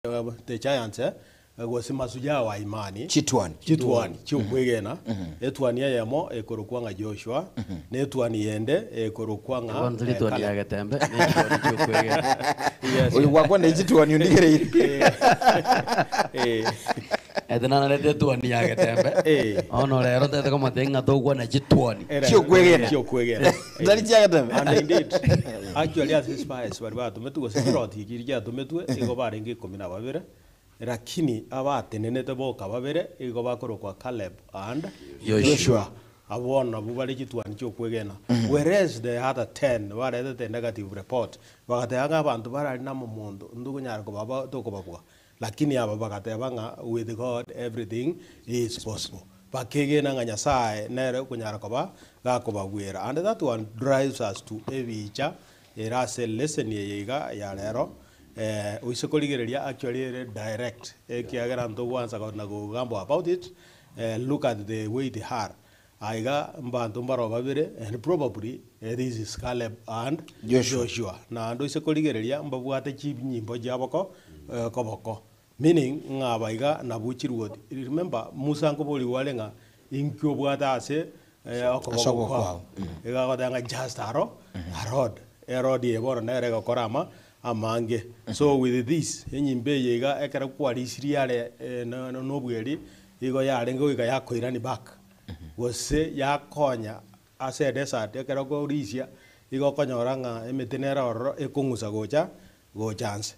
the giants was masuja wa imani chitwani chiukwegena etwani ya mo ekorokwanga Joshua netwani yende ekorokwanga Litwani ya gatembe netwani chiukwegena ulikuwa kwenda chitwani undigere edana lete twani ya gatembe ono lero tete kama tenga togwa na chitwani chiukwegena ndali ya gatembe and indeed actually as spies barba tumetu security kirija tumetu ego barengi 12 lakini abatenenete boka babere ego bakorokwa Caleb and Joshua abona bubali chitwani chiukwegena whereas the other 10 were the negative report bagatanga abantu barali na mumundu ndugunyara ko baba tokobabwa lakini aba bagatebanga with God everything is possible bakegena nga Nyasaye nere kunyara koba gakobagwira and that one drives us to ebicha erase lesson yega ya lero usikoligereria actually direct kiagera ndo wanza na go about it look at the way they are aiga mbantu mbaro babire and probably this is Caleb and Joshua na ndo isikoligereria mbabwate chinyimbo jaboko koboko meaning ngabaiga na buchirwo remember Musa ngoboli walenga inkyo bwata ase okoboko kwao ega godanga just Herod yeboro nere gokorama amange so with this enyimbe yega ekera kwarisiria no bweri igo yare ngo iga yakoirani back wose yakonya ase desert ekera ko risia igo konyoranga emetenera orro ekungusa go chance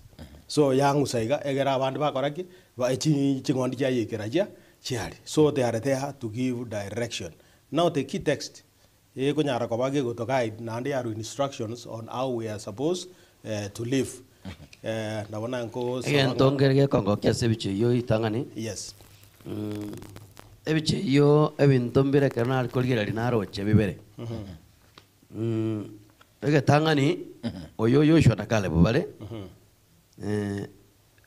so yangusa iga egera abandu bakoraki ba chingondi cha yekeraja chiari so they are there to give direction. Now the key text kunyara ko bage go to guide na there are instructions on how we are supposed to live na wana nko again tongerge kongo kyase biche yo itangani yes ebiche yo ebintombere kana kolgera linaro che bibere ege tangani oyo Joshua na Caleb bale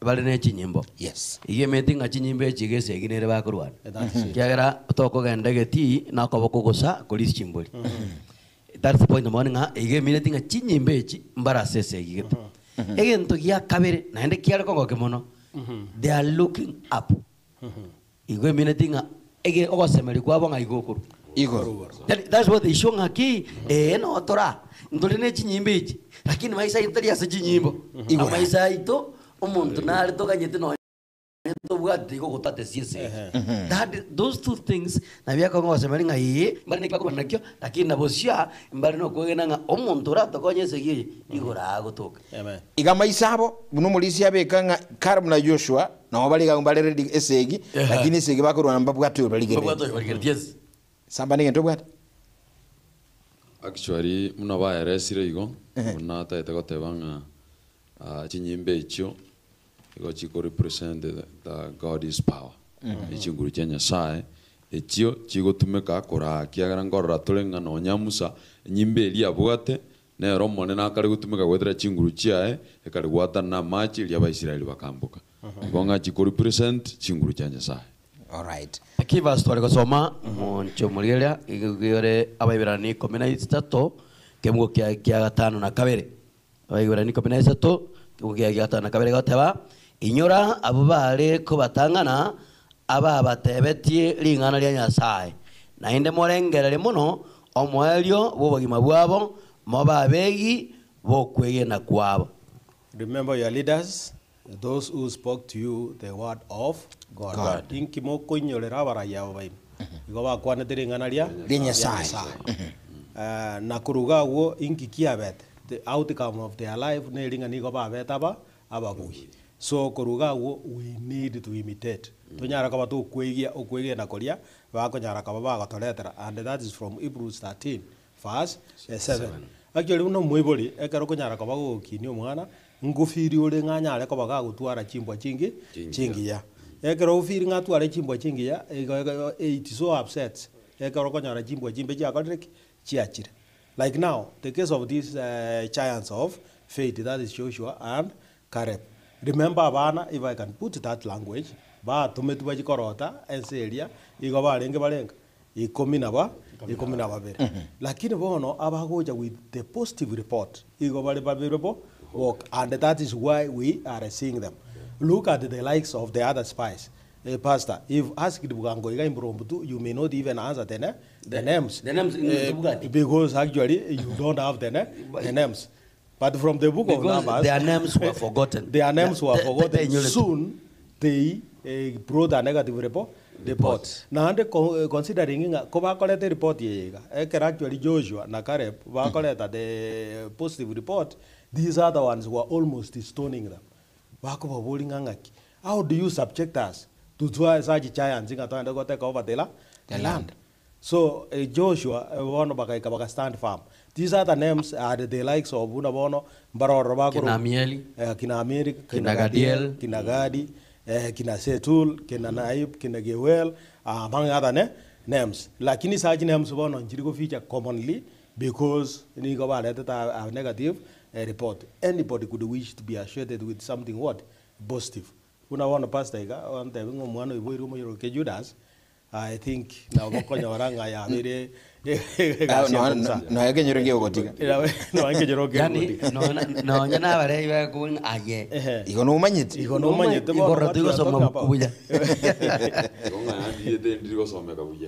bale ne chinyimbo yes iye metinga chinyimbo chigese ginere bakurwana kyagera toko gendegeti na koboko gosa kolisi chimboli that's the point morning ige metinga chinyimbo echi mbara sese igete egento gya kabere naende kyare kongo kemono they are looking up ige metinga ege ogosemeri kwabo nga igokuru igoro that's what they show aki no tora ndole ne chinyimbo echi lakini maisha itari ase chinyimbo maisha ito omuntu nari tokanyete no tobwate go gotate siese those two things na bya kongo semeri nga yi mbari ne kwako nakyo lakini nabosia mbari no kwegena nga omuntu ra tokonyese gi igora gotoka amen igama isabo buno mulisi abeka nga Caleb na Joshua na bali ga mbale ready esegi lakini esegi bakorwana mbabwate baligere yes samba ninge tobwate actually muna ba eresire igo muna ta gotebanga chinyimbe icho igo chiko represent the God is power ichinguru cha Nyasaye ichio chigotumeka akora kiagara ngorora tulenga no nyamusa nyimbe lia bwate ne romo ne nakari gutumeka gwetera chinguru chiae ekari gwata na machi lia ba Israeli bakambuka igonga chiko represent chinguru cha Nyasaye. All right. Akiva story gosoma moncho muliria igore abaibirani 13 kemgo kya gatano na kabere abaibirani 13 kemgo kya gatano na kabere gateba inyora abo bale ko batangana aba batebetie lingana lya Nyasaye na inde morengerere muno omwelio bobogima bwabo mobabegi bokwegena kwabo. Remember your leaders, those who spoke to you the word of God. Inki mo konyorera baraya babai. Igo bakwana tiringana lya Nyasaye. Na kuruga wo inki kiabet. The outcome of their life ne ringani go babet abagui. So kuruga wo we need to imitate. Tonyara ka batu okwegia na koria bakonyara ka baba gatoletera and that is from Hebrews 13 verse 7. Actually uno mwiboli ekero konyara ka bago kini omwana ngufiri ule nganyare ko baga gutwara chimbwa chingi ya ekero ufiri ngatwara chimbwa chingi ya it is so upset ekero konyara chimbwa chimbe cha kodrek chiachire like now the case of these giants of faith, that is Joshua and Caleb. Remember abana, if I can put that language ba tumetu bajikorota enseria igo balenga ikomina babere lakini bono abagoja with the positive report igo bale babere bo work, and that is why we are seeing them. look at the likes of the other spies. Pastor, if asked Bugango Mbrombutu, you may not even answer the names. The names in the Bugatti. Because actually you don't have the names. But from the book because of Numbers, their names were forgotten. Their names were forgotten. They Soon they brought a negative report. Now, considering the report, actually Joshua, Nakareb, the positive report, these other ones were almost stoning them. How do you subject us to such giants and go take over the land? So Joshua, one of stand firm. These other names are the likes of Bunabono, Barorabako, Kinamieli, Kinagadiel, Kinagadi, Kinasetul, Kinanaib, Kinagewel, among other names. Lakini such names one on Jirigo feature commonly because Nigoba letter are negative report. Anybody could wish to be assured with something what? Positive. Una one pastor on the one of Judas. I think now Mokonya ya very no I can you go no I can you no nyana bare iba kun aye ikono manyit igoratigo somo kubuya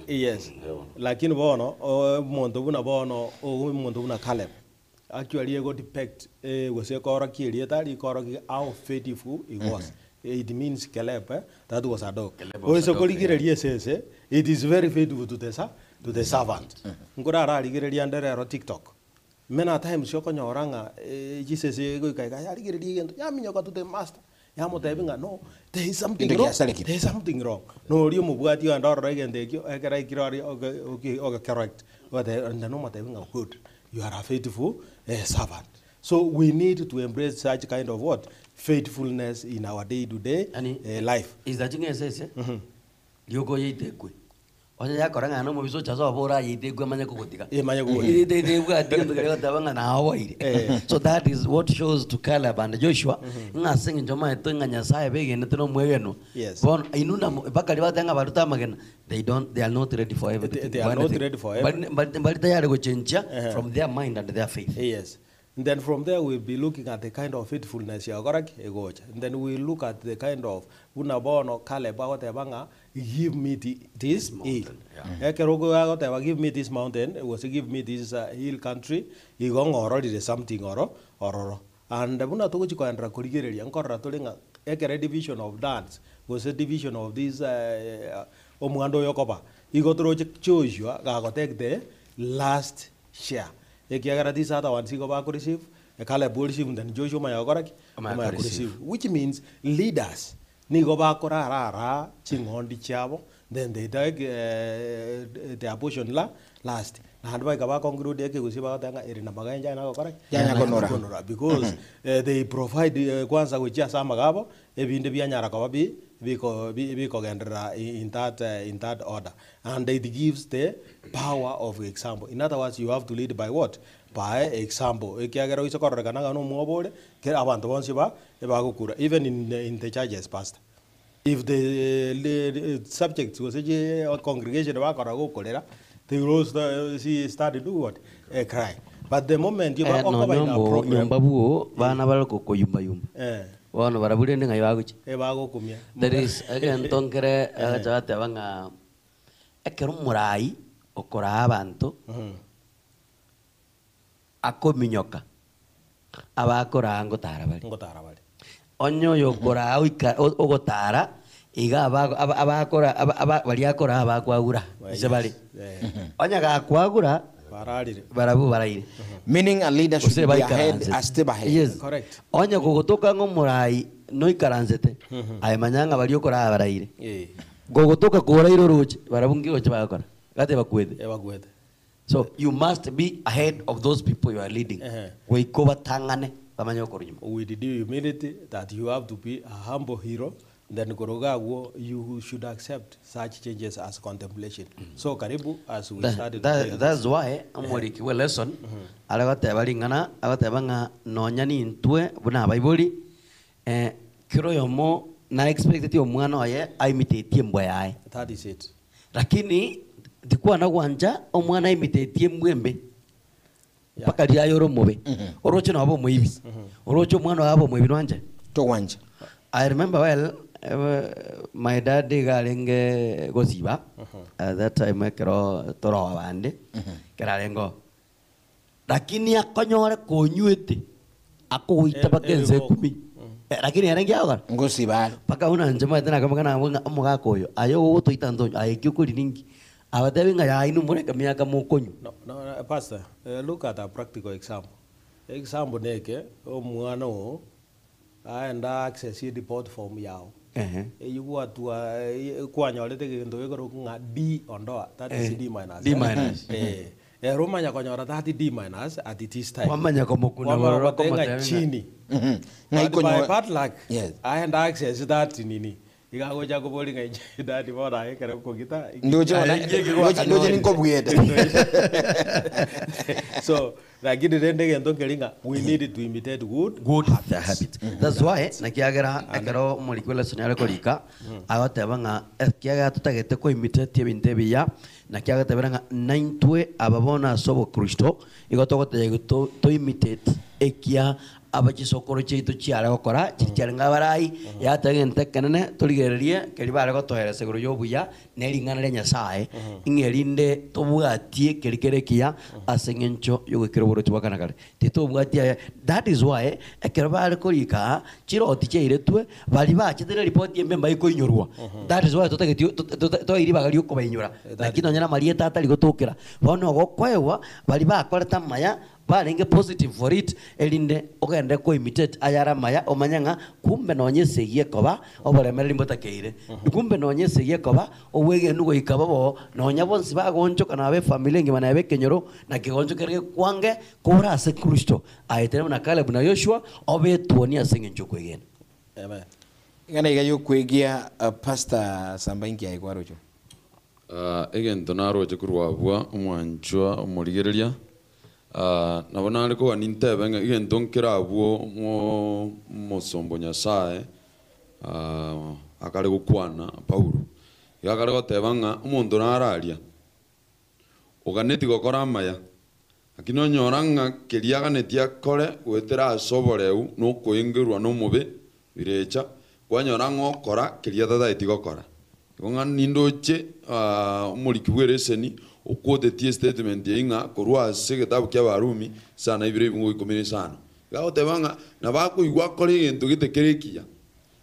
yes lakini bono monto buna bono o monto buna Caleb actually ego depict was a kora kirieta ri kora how faithful it was. It means Caleb, that was a dog. It is very faithful to the servant. Ngora rigiri under TikTok. Many times Shokonya Oranga, Jesus, Yaminyoka to the master. Yamoteving, no, there is something wrong. There is something wrong. No, you move what you and our and they okay, correct. But the normal having good. You are a faithful servant. So we need to embrace such kind of what? Faithfulness in our day-to-day life. Is that thing says? You go eat the good. Onya yakora ngano mu biso chazo abora yite gwe manya kukotika. Manya kuko. They bwa tingwe tabanga na hawaii. So that is what shows to Caleb and Joshua. Nga sing njoma etonga nyasaye bege netino mwegeno. Yes. Bon inuna bakali batanga baruta magena. They are not ready for everything. They are not ready for everything. But they are go change from their mind and their faith. Yes. And then from there we'll be looking at the kind of faithfulness and then we'll look at the kind of Bunabono, Caleb, whatever, give me this hill. Give me this mountain, was give me this hill country, you go already something or. And Buna Tochiko and Rakurigeri and Koratolinga, a division of dance, was a division of this Omuando Yokoba. He got to Joshua, got take the last share. This other one, go back receive, a Caleb will receive, then Joshua Mayagorak, receive, which means leaders. Nigo back rara, Chingon di Chavo, then they take their portion last. And by Gaba conclude, they will see about Erina Baganja, because they provide Kwanza with Jasamagabo, even the Bianyara Kawabi, in that order, and it gives the power of example. In other words, you have to lead by what? By example. Even in the churches, pastor, if the subject was a congregation they will also start to do what? Cry. But the moment you are in a program, One baraburi ndi ngayaguchi. There is again tonkere agachate banga ekero murai okora abantu akominyoka abakora ngotara bali onyo yokora ogotara iga abakora bali akora abakwagura ise bali onya gakwagura barabu baraire. Meaning a leader should be ahead as step ahead. Yes, correct. Onya gogotoka ngo murai no ikaranzete ay manyanga bali okora baraire gogotoka kora iro roche barabungi oche bakora gate bakwede. So you must be ahead of those people you are leading. We koba tangane bamanyo korunyuma. With the humility that you have to be a humble hero, then Gorogawo, you should accept such changes as contemplation. So Karibu, as we started. That's why I'm working with lesson. Alagate balingana, agate banga no nyani intue buna Bible. Kiro yomo na expected yo mwana aye imitate mbwa yae. That is it. Lakini dikuwa na wanja omwana imitate mwembe. Paka dia yoro mobe. Orocho na abo moibi. Orocho mwana abo moibi wanja. To wanja. I remember well, my dad galenge gosiba. At that time kero toro abande. Keralengo. Lakini akonyora konyuete. Ako uita pakenze kumi. Lakini yarengia agora. Ngosiba. Paka una njema tena kama kana muga koyo. Ayo goto itanto ayekyo kuri ningi. Abatewe nga ya inu mure kamya kamukonyo. No, Pastor, look at a practical example. Example neke, mwana o, aenda access the report form yao. You go to kwanya wale teke ndo yeko nga D ondoa, that is D minus. D minus. Roma nya kwanya that D minus at this time. Kwamba nya komokuna wala komatenga chini. But by bad luck, aenda access that nini. Ikagoja kuboli ngai dadi bora ekere kugita. Ndoje ninkobueta. So, lakini rende ngendo kelinga, we need to imitate good habits. That's why nakiagera agero mulikwela sonale kolika agateba nga kiaga tutagete ko imitate ebinte biya nakiaga tebera nga 9 ababona sobo Kristo igotogote to imitate ekia abachisokoro chito chiara gokora chicharenga barai yatagente kanene tuligererie kelibare gotohera seguro yobuya neringana le nyasaye ingerinde tobugatie kelikerekia asengencho yogekero boro tubakana kare titobwatia. That is why ekerbare kolika chiroti cheiretwe bali bachitire report yembe mbai koinyorwa. That is why totagetio to iri bagali okobainyora lakini onyana marieta atali gotokera bono gokwewa bali bakoreta maya barenge positive for it elinde ogende ko imitate ayara maya omanyanga kumbe nonyesegie koba oboremere limbotakeire kumbe nonyesegie koba owege nugo ikababo nonya bonsi bagoncho kana be family ngi bana be kenyoro na kigoncho kerege kwange kora ase Kristo ayetere na Caleb na Joshua obetuonia sengencho kwegen. Amen. Ngana igayo kwegia Pastor Sambainki aigwarocho. Egento naroche kurwa bwa omwanchwa omurigereria. Nabona ariko anintebe nga igento nkira abuo mosombo nyasaye akare gukwana Paulo yakare goteba nga omonto nararia oganeti gokora amaya akino onyora nga keriaganeti akore gwetera asoboreu nokoengerwa nomobe birecha kwanyora ngokora keria tataiti gokora igonga nindoche omoriki bwereseni okotetie statement inga korwa ase getabu kia Barumi sana ibire ibungo 15 gagotebanga na bakoigwa kore gento gitekerekia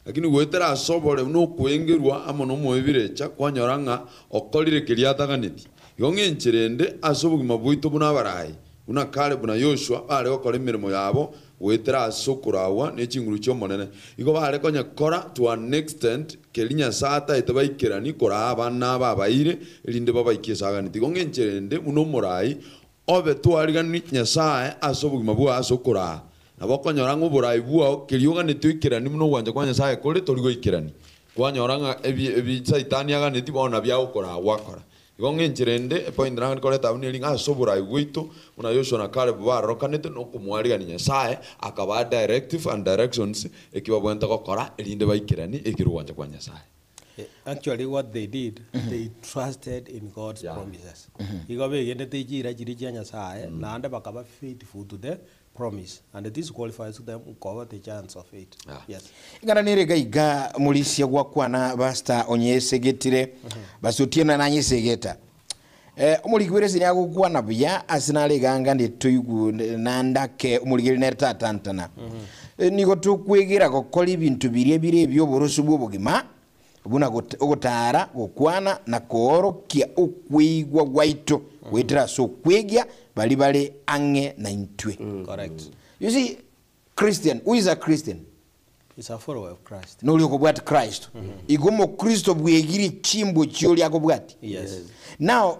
lakini gwetera asobore no kwengerwa amono moebirecha kwanyora nga okorire keria taganeti igongencherende asobugima bwito buna barai una Caleb na Joshua bare gokora emirimo yabo gwetera asokurawa n'ekinguru cy'omonene igo bare konya kora to an extent kelinya sata etabaikirani kora abana babaire elinde babaikie saganiti gongencherende muno morai obe twarigani nyasaye asobugima bwa asokura nabokonyora ngo borai bwa kelioga netwikirani muno gwanja kwa nyasaye kore torigo ikirani kwanyora nga ebi saitani aganeti bona bya gukora wakora igongencherende point rangi kore tabuni linga asobura igwito muna Joshua na Caleb barokanete no kumwariga nyasaye akaba directive and directions ekiba bwenta gukora elinde baikirani ekirwanja kwa nyasaye. Actually, what they did, they trusted in God's promises. Igobe yende tejira jiri nyasaye na ande bakaba faithful to the promise, and this qualifies them to cover the chance of it. Yes. Ngana nirega iga mulisia gwakwana basta onyesegetire basutiena na nyesegeta. Umuligwire sinya gukwana bya asinale ganga ndi tuigu nandake umuligire nerta tantana. Nigo tukwegira gukora ibintu bire byo borosu bwobugima buna ogotara gukwana na koorokia okwigwa gwaito wetera so kwegia bali ange na intwe. Correct. You see, Christian, who is a Christian? He's a follower of Christ. No lioko bwati Christ. Igomo Kristo bwegiri chimbo chio lyako bwati. Yes. Now,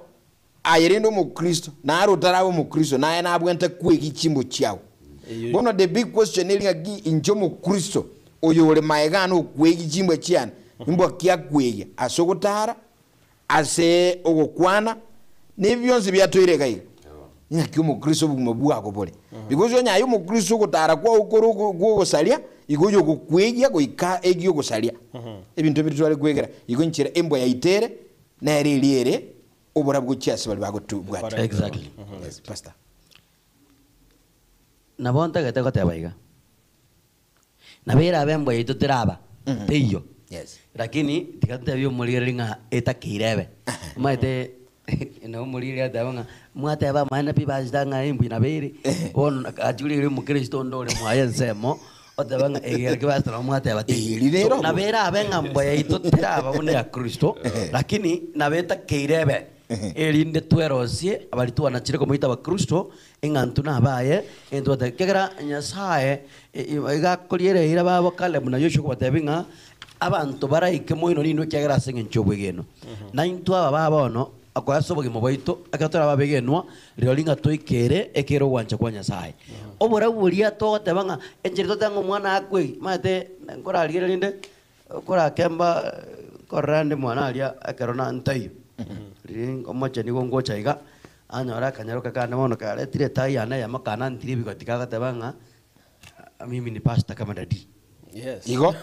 ayerendo mu Kristo na arotarawo mu Kristo na yana abwenta kwegi chimbo chiao. One of the big question elinga gi injo mu Kristo oyole maegano kwegi chimbo chiana. Imbo kia kwegi asogotara ase ogokwana nebyonse byatoire kai. Nyaki mu Kristo bugumabwa akobole. Because onya yo mu Kristo gotara kwa ukoro gosalia igoyo kukwegya goika egyo gosalia. Ebintu bitwale kwegera igonchira embo ya itere na eriliere obora bwucyase bali bagotu bwati. Exactly. Yes, pastor. Nabonta gete gotebaiga. Nabera bembo yitutiraba. teiyo Yes. lakini tikate byo mulire nga etakirebe maite no mulire adabanga mwateba mana pibazanga imbi na bere on ajulire mu Kristo ndore mwaye nsemo odabanga egerke bastro mwateba Lero. na bera abenga mboya itotera abune ya Kristo lakini na beta kirebe erinde twerosie abali tuanachire ko muita ba Kristo engantu na baye ento tekera nyasaye igakoliere ira babo kale muna yosho ko batebinga abantu baraike moino nino kyagera senge nchobwe geno na into aba babono akwasoboge mobaito akatora babegenwa riolinga toikere ekero wancha kwa nyasaye obora buria to tebanga enjeri tango mwana akwe mate nkora alire linde kora kemba korande mwana alia akerona ntayo ring omoche nigo ngocha iga anyora kanyaroka kana mono kare tire tai ana ya makana ntiri bigotika gatebanga mimi ni pastor kama dadi. Yes. Igo.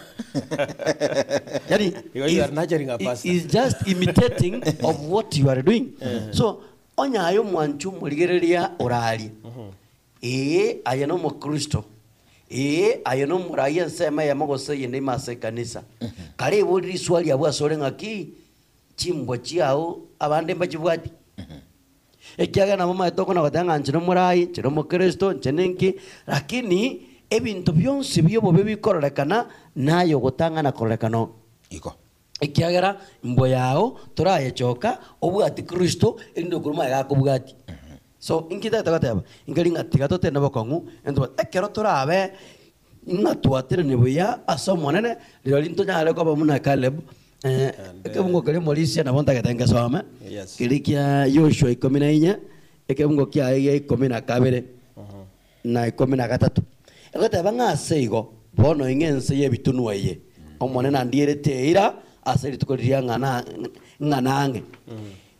Yani, You are nurturing a pastor. is just imitating of what you are doing. So, onya ayo mwanchu muligereria orali. Ayano mo Kristo. Ayano muraya nsema ya magose yende mase kanisa. Kare bodi swali ya bwa sore ngaki chimbo chiao abande mbachibwati. Ekiaga na mama etoko na batanga nchino murai, nchino mo Kristo, nchenenki, lakini ebintu byonse byo bobe bikorekana nayo gutanga na korekano Igo. ekiagera mbo yao toraye choka obwati Kristo endo kuruma yakobwati so inkita tagataba ingalinga tigato tena bakongu endo ekero torabe natwatere nibuya asomonene lilinto nyale ko bamuna Caleb ekebungo kale Molisia na bonta gatenga soma Yes. kilikia Yoshua 14 ekebungo kya 12 na 13 egoteba ng'aseigo bono ing'ense yebitunwa ye omone nandierete ira aseri tukoriria ng'anang'e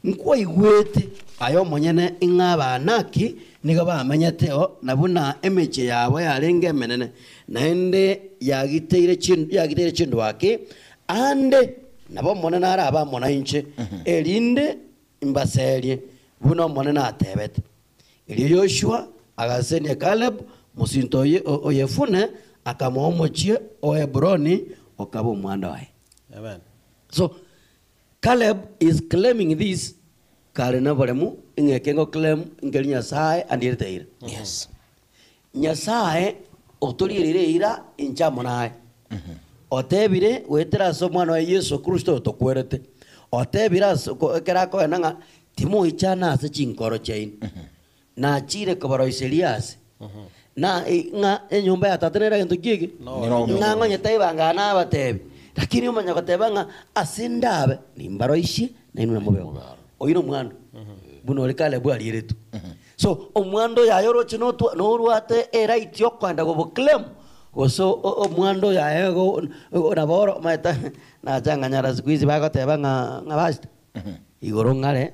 nkwaigwete ayo monyene ing'abanaki nigo bamenyeteo nabuna emeche yabo yarenge emenene naende yagiteire chindu ake ande nabo mone nara abamona inche erinde imbaserie buno mone natebete eri Yoshua agasenia Caleb musinto oyefune akamomochie o Hebroni okabo mwanda wae. Amen. So Caleb is claiming this karena bolemu ingekengo claim ngeli Nyasaye andirteira. Yes. Nyasaye otolirire ira inchamonae. Otebire wetera so mwana wa Yesu Kristo tokwerete. Otebira kera ko nanga timo ichana ase chinkoro chain. Na chire kobaro Iselias. Na nga enyumba ya tatenera gento kiki nga ngonya taibanga na batebi lakini umanya kotebanga asindabe nimbaro ishi na inu namubeo oyino mwando buno lekale bwa liretu so omwando ya yoro chino no ruate era ityo kwanda go claim oso omwando ya ego na boro mata na janga nyara squeeze ba kotebanga ngabasta igoro ngare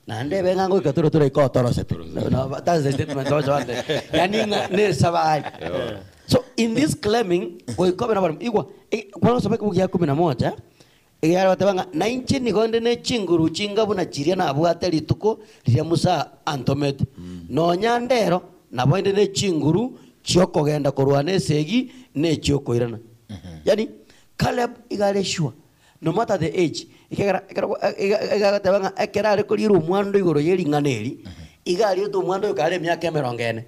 na ndebe ngango ikaturo ture ko torosete no that's the statement of John yani ne sabai so in this claiming ko ikobena baro igwa kwano sabe ku ya 11 yaro batebanga 19 ni gonde ne chinguru chingabu na chiria na abwate lituko ria Musa Antomet no nyandero na boinde ne chinguru chioko genda korwane segi ne chioko irana yani Caleb igare sure no matter the age ikagara tabanga ekera kuriru mwando igoro yeri nganeri igari to mwando ikare myaka 70.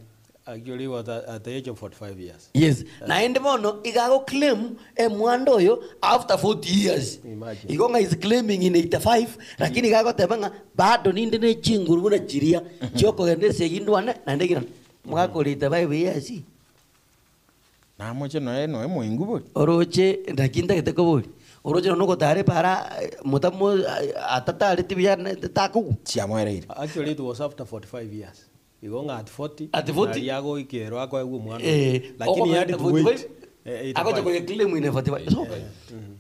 Actually was at the age of 45 years. Yes. Na ende mono igago claim mwando yo after 40 years. Imagine. Igonga is claiming in 85 lakini igago tabanga bado ninde ne chinguru na chiria choko gende segindwane na ndegina mwakolita 5 years. Na moche no moingu bo. Oroche ndakinda keteko boli. Oroche no gotare para mutamo atata retibia taku. Chiamwere. Actually it was after 45 years. Igonga at 40. At 40? Yago ikero ako egu mwana. Lakini he had to wait. Ako chako claim ine 45. So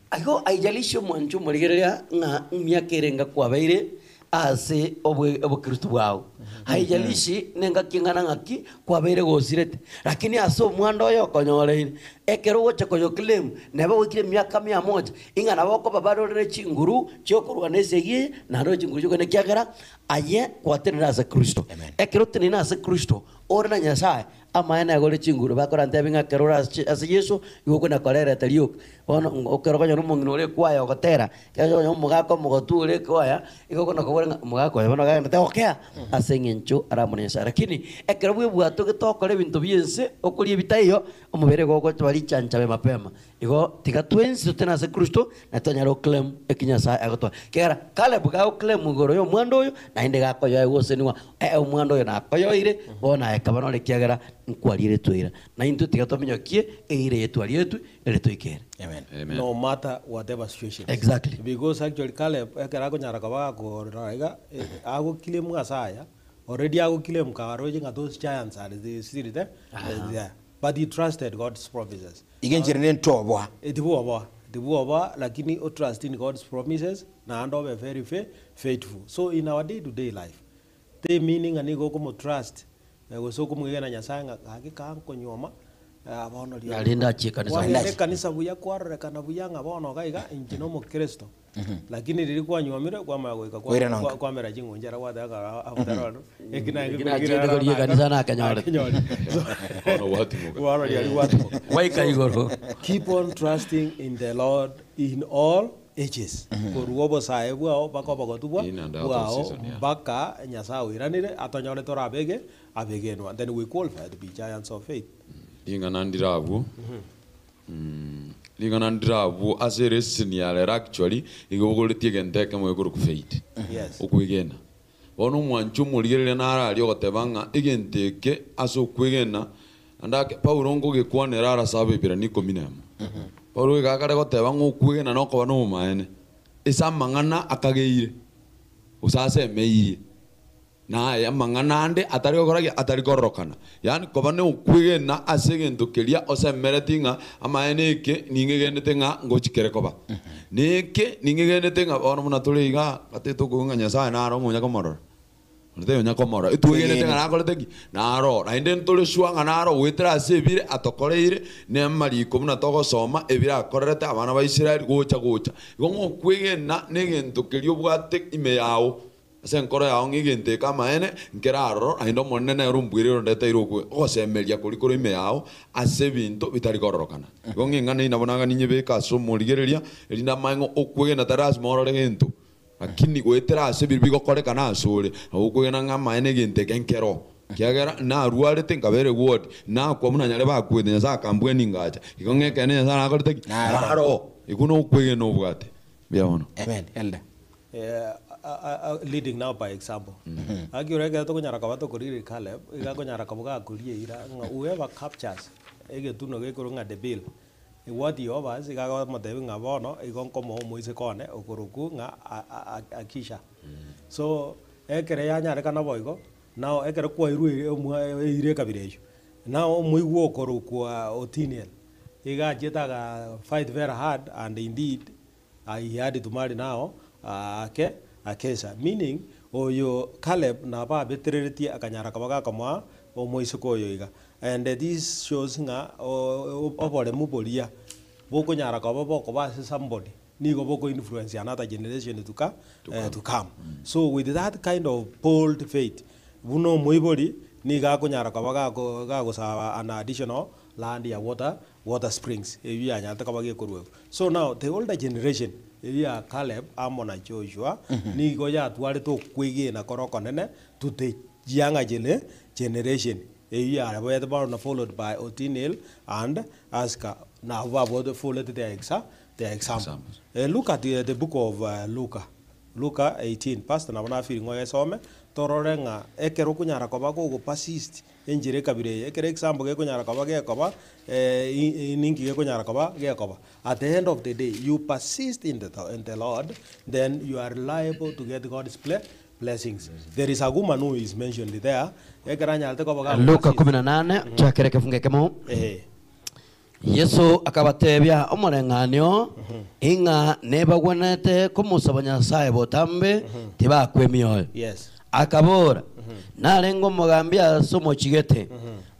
ako aijalisho mwancho murigerea nga myaka irenga kwa baire ase obo Kristo wao. Haijalishi nenga kingana ngaki kwa baire gosirete. Lakini aso mwando yo konyore ekero wocha koyo claim neba wikire myaka 100 inga na boko babaro re chinguru chokurwa nesegi na ro chinguru choko ne kyagera aye kwatenera ase Kristo. Ekero tenena ase Kristo ore na nyasaye amaene gore chinguru bakora ntebi ng'akerora ase Yesu igokona korerete riok bono okerokonya n'omong'ina ore kwaya ogotera kerokonya omogaka omogotu ore kwaya igokona kobora omogaka oyo bono gagenda okea ase eng'encho aramona nyasaye lakini ekero bwebwato getokora ebinto biense okoria ebitaiyo omobere gogotwara ichanchabe mapema igo tiga twensi totena ase Kristo na tonyara oclaim ekinyasaye agotwara kera Caleb gagoclaim igoro ya omwando oyo naende gakoyoa egoseniwa omwando oyo nakoyoire bono aeka bono ore kiagera nkwarire twira na into tiga tomenyokie eire yetwari yetu ere toikere. Amen. No matter whatever situation. Exactly. Because actually Caleb ekera konyara kaba koraiga ago kile mwasaya already ago kile mkaro jinga those giants are the still there. Yeah. But he trusted God's promises. Igenjere ntobwa. Dibuwa lakini o trust in God's promises na ando be very faithful. So in our day to day life the meaning ani go como trust so kumugena nyasaye ngakika konyoma abono ria Alinda chika ni kanisa buya kwarore kana buya ngabono gaiga injino mo Kristo lakini riri kwa nyomire kwa magoika kwa mera jingo njara wa daga afterall ekina kanisa na kanyore ono watu mo waro ria watu waika igoro keep on trusting in the Lord in all ages koruobo sae bwao bakobo tubwa bwao baka nyasa wiranire atonyore torabege abegenwa then we qualify to be giants of faith lingana ndirabu asere senior actually igogolitie genteke mo iguru faith yes okwigena bono mwanchu murigere na arari ogotebanga igenteke aso kwigena andake Paulo ngogikwanera arasabe bira ni kominemo Paulo gakare gotebanga okwigena no koba no maene isa mangana akageire usase meirie na ya mangana ande atari gokoragia atari korokana yani koba ne okwigena ase gento keria osemeretinga amaene eke ningegenete nga ngochikere koba neke ningegenete nga bono muna tuliga gateto kunga nyasaye na aro munya komorora nte nya komorora itwegenete nga nakoreteki na aro na inde ntole shwanga na aro wetera ase bire atokoreire ne mariko muna togosoma ebira akorerete abana ba Israeli gocha igongo kwigena ne gento keria obwate ime yao ase nkoro yao ngigente kama ene nkeraro aindo monene rumbwire ndete irokwe osemeria kurikoro ime yao ase binto bitari kororokana gongi ngane inabonaga ninye so murigereria erinda mango okwegena taras morore gento lakini gwetera ase bibigo korekana asore okwegena ngama ene gente kenkero kiagera na ruarete ngabere word na kwa muna nyare ba kwenya za kambwe ningacha igonge kene za na korete aro ikuno okwegena obwate biaono. Amen. Elder. Leading now by example. Agirega to kunyara kabato kuriri Caleb, iga kunyara kabuga kurie ira whoever captures ege tuno ge kurunga the bill. What you overs iga ga modebi nga bono igon komo moise kone okuruku nga akisha. So ekere ya nyara kana boigo now ekere kwa iru ire kabirejo. Now muiwo okuruku Otiniel. Iga jetaga fight very hard and indeed he had to marry now akesa meaning oyo Caleb na ba betrereti akanyara kabaga kama o moise koyo iga and this shows nga obole mubolia boko nyara kaba boko ba somebody ni go boko influence another generation to come. So with that kind of bold faith buno moibori ni ga kunyara kabaga go sa an additional land ya water springs ebi anyata kabage korwe. So now the older generation ya Caleb amona Joshua ni go ya tware to kwege na koroko nene to the younger generation ya were followed by Otiniel and Aska now about followed the example. Look at the book of Luka 18 pastor na wana feel ngoye some tororenga ekero kunyara koba go persist enjire kabire ekere example ge kunyara koba ge koba ningi ge kunyara koba ge koba at the end of the day you persist in the Lord, then you are liable to get God's blessings. There is a woman who is mentioned there ekeranya koba Luka 18 chakere kefunge kemo Yesu akabatebya omureng'anio inga nebagwanete kumusaba Nyasaye botambe tibakwemioyo akabora narengo mugambia somo chigete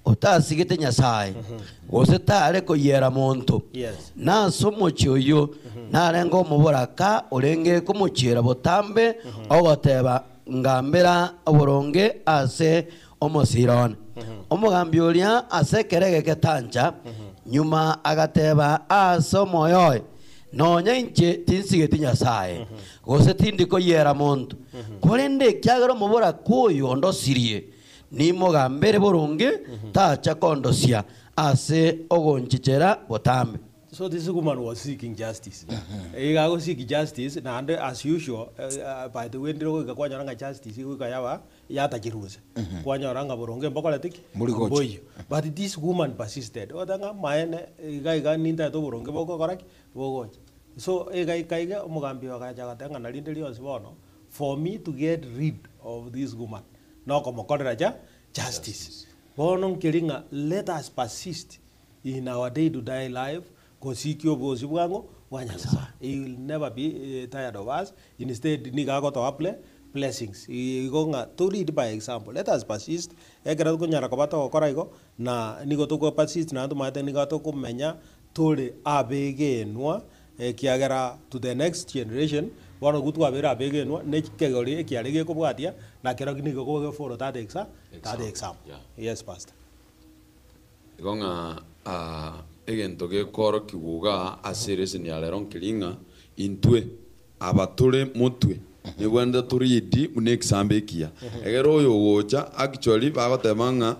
utasigete Nyasaye gose tare koyera muntu na somo chyoyo narengo muboraka orenge kumuchira botambe ogoteba ngambera oboronge ase omosirone omugambi oria asekerege ketanja nyuma agateba asomo yoe nonya inche tinsigeti nyasaye gose tindiko yera muntu korende kyagero mubora kuyo ndosirie ni mugambere burungi tacha kondosia ase ogonchichera botambe. So this woman was seeking justice. He go seek justice, and as usual, by the way, ndiro kwa nyaranga justice, kwa yawa yata jiruze. Kwa nyaranga boronge mbakole tiki. Boyo. But this woman persisted. Odanga maene iga ninda to boronge boko koraki bogoje. So iga umugambi wakajaga tanga nalindeli osbono for me to get rid of this woman. No como koderaja justice. Bono kiringa, let us persist in our day-to-day life. He will never be tired of us. Instead, we got to apply blessings. We go to read by example. Let us persist. Na nigo to persist na to mate nigo to kumenya tole abege nwa kiagera to the next generation. One good to abera abege nwa ne kegori kiarege ko bwatia na kero nigo go for that exam. Yes, pastor. Igonga egento gekoro kibuga aseres ni aleron kilinga intwe abature mutwe ni wenda turidi unexambe kia egero yo wocha actually bagotemanga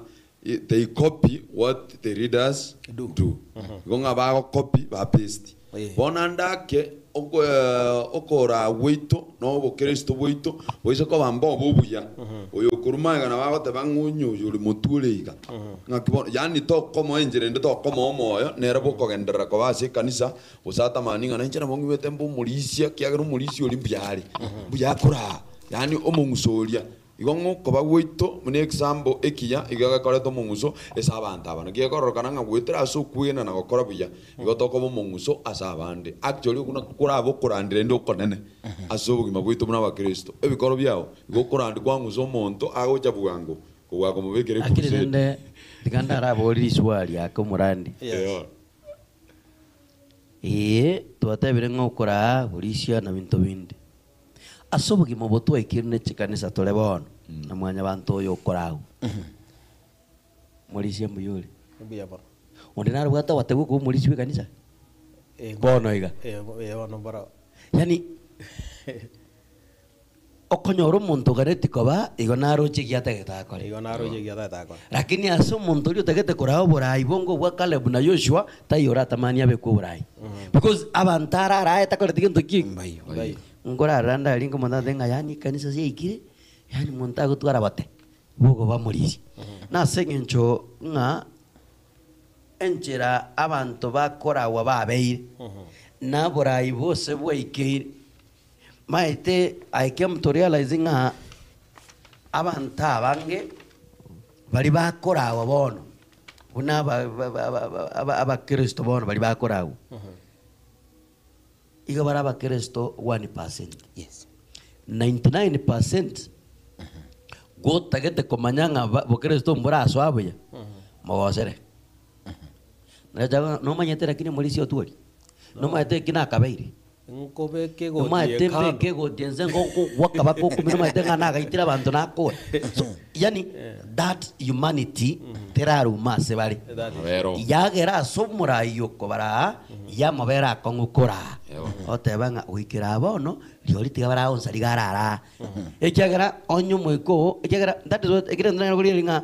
they copy what the readers do gonga bago copy ba paste bonandake okora wito no bo Kristo wito boise ko bambo bobuya oyo kurumaga na bago tebangunyu yuri mutuleiga ngakibona yani to komo enjere ndo to komo moyo nera boko gendera ko base kanisa usata maninga na injera mongi wetembo mulisia kiagero mulisia olimpiari buya kura yani omungusoria igongo ko bagwito mune example ekiya igaga kore to munguso esabanta abana giye kororokana nga gwetera so kwena na gokora buya igotoko bo munguso asabande actually kuna kurabo kurandire ndo konene asobugi magwito muna ba Kristo ebikoro byao igokorandi kwanguso monto agocha bugango kuwa ko mubekere ku akirende diganda arabori swali akomurandi twatebire ngokora burisia na bintu bindi asobugi moboto ikirne chikanisa tolebono na mwanya bantu yo korao mulisia muyuri mbiyaba ondinaro bwata watego ko mulisi kanisa bono iga bono bara yani okonyoro muntu gareti koba igonaro chigiata getakore lakini aso muntu rio tegete korao borai bongo bwa Caleb na Joshua tayora tamani abe ko borai because abantara raeta kore tikinto ki ngora randa lingo manda denga yani kanisa sia ikire yani montago twara bate bogo bamurisi na sengencho nga enchera abantu bakora wa babeire na borai bose bweike maite aikem to realizing abanta bange bari bakora wa bono una aba Kristo bono bari bakora iga baraba Kristo 1%. Yes. 99% go tagete komanyanga bo Kristo mbora aswabuya mawasere na jaga no manyete lakini mulisi otuli no manyete kina kabairi nkobeke go manyete mbeke go dienze ngo wakaba ko kumino manyete ngana gaitira bantu nako so yani that humanity teraru mase bari yagera somura yoko bara ya mabera kongukora otebanga uikira bono liori tigabara onsa ligarara ekyagera onyo mweko ekyagera that is what ekire ndana kulinga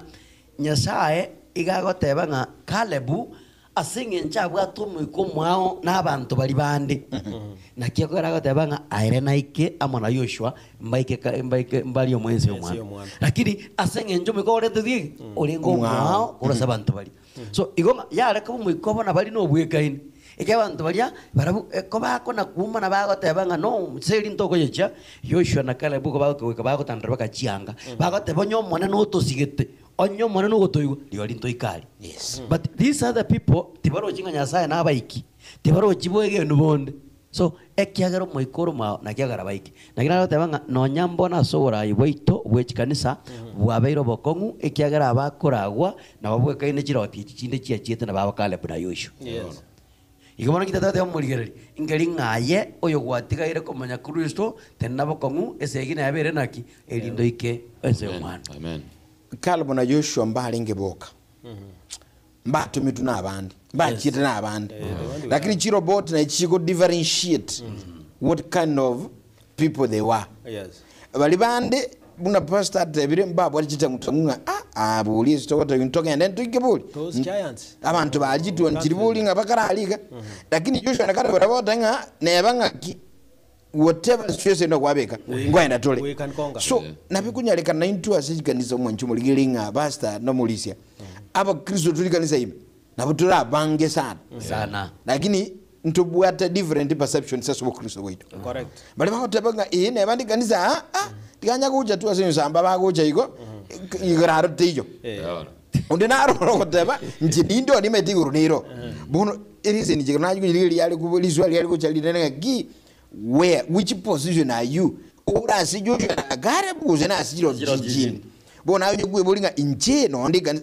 nyasaye igagotebanga Kalebu asinge nchabwa tumwiko mwao n'abantu bari bande nakyagera gotebanga airena ike amona Yoshua mbaike mbali omwenzi omwana lakini asinge njo mwiko orete die olingo mwao urasa bantu bari so igonga yare ko mwiko bona bari no bwekaini eke abantu balia barabu ko bako na kuma na bago tebanga no seri ntoko yecha Yoshua na Kalebu ko bago tandra baka chianga bago tebonyo mona no to sigete onyo mona no gotoigo liori ntoikari. Yes. But these other people tibaro chinga nyasaye na baiki tibaro chiboege no bonde so ekyagero moikoro ma na kyagara baiki na kina tebanga no nyambo na sobora iboito bwechikanisa bwabeiro bokongu ekyagara abakoragwa na babwekaine chiroti chinde chiachete na baba Kalebu na Yoshua. Yes. Igomana kita tete omurigereri ingeri ngaye oyo gwatigaire komanya Kristo tenabo kongu esegina yabere naki elindo ike ese mwana. Amen. Caleb na Joshua mbali ngeboka mbatumitu n'abandi mbachite n'abandi lakini chiro bot na chiko differentiate what kind of people they were. Yes. Bali bande buna pastor tebire mbabo alichita mutangunga abuli sitokota yuntoka and then tukibuli Those giants. abantu bajitu ntiribuli ngabakara aliga lakini Joshua nakara barabota nga nebanga ki whatever situation no kwabeka ngwenda tole We can conquer. so nabikunyaleka 92 asikanisa mwanchu muligilinga basta no mulisia aba Kristo tulikanisa ime nabutura bange sana lakini ntubwata different perceptions sasa wa Kristo wetu. Correct. Bali bakotebanga ne bandi kanisa tikanya kuja tu asenyo samba bakuja iko igraro tijo undinaro rokoteba ntidindo nimetiguru niro bono irisi ni jigana yuli yali kubulizwa yali kuchalira gi where which position are you ura sijo gare buze na sijiro jijini bona ayo gwe bolinga inje no ndika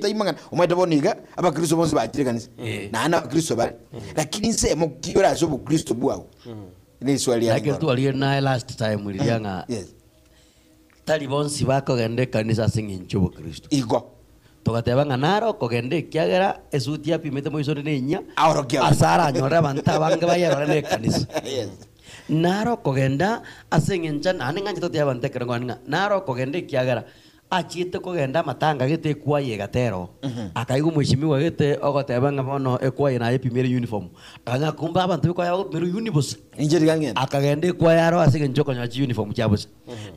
taimanga umaita boniga aba Kristo bonse bakire kanisa na ana Kristo bali lakini semo kiora so Kristo bwao ni swali yangu like tu ali na last time uliyanga yes tali bonsi bako gende kanisa singin chubo Kristo igo togatebanga naro kogende kiagera esutia pimete moisore nenya Ahorokia. asara nyora banta bange bayero ne kanisa yes naro kogenda asengencha aninga njito tia bante kerengo aninga naro kogende kiagera achite kogenda matanga gete kwaye gatero akaigu mwishimiwa gete ogotebanga bono ekwaye na epimere uniform anga kumba abantu biko ya meru universe injeri gangen akagende kwa yaro asenge konya uniform chabuse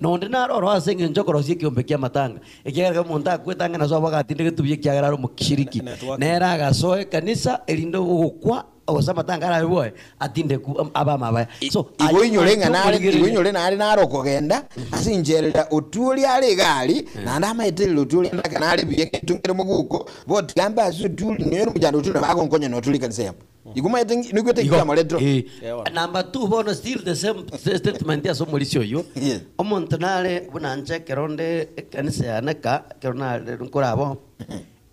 no ndinaro ro asenge njoko ro sikiombe kia matanga ekera munta kwetanga na so bagati ndege tubye kiagera ro mukishiriki nera gasoe kanisa elindo gukwa osa matanga ara boy atinde ku aba mabaya so igo inyole nari naro kogenda asinjerera otuli ali gali na ndama etelo otuli ndaka nari biye tungere muguko bot gamba asutuli nero mujando otuli bagonkonya no otuli kanisa iguma etengi nikwete ikama letro number 2 bono still the same statement ya so molisio yo omontonale bunanje keronde kanisa anaka keronale nkorabo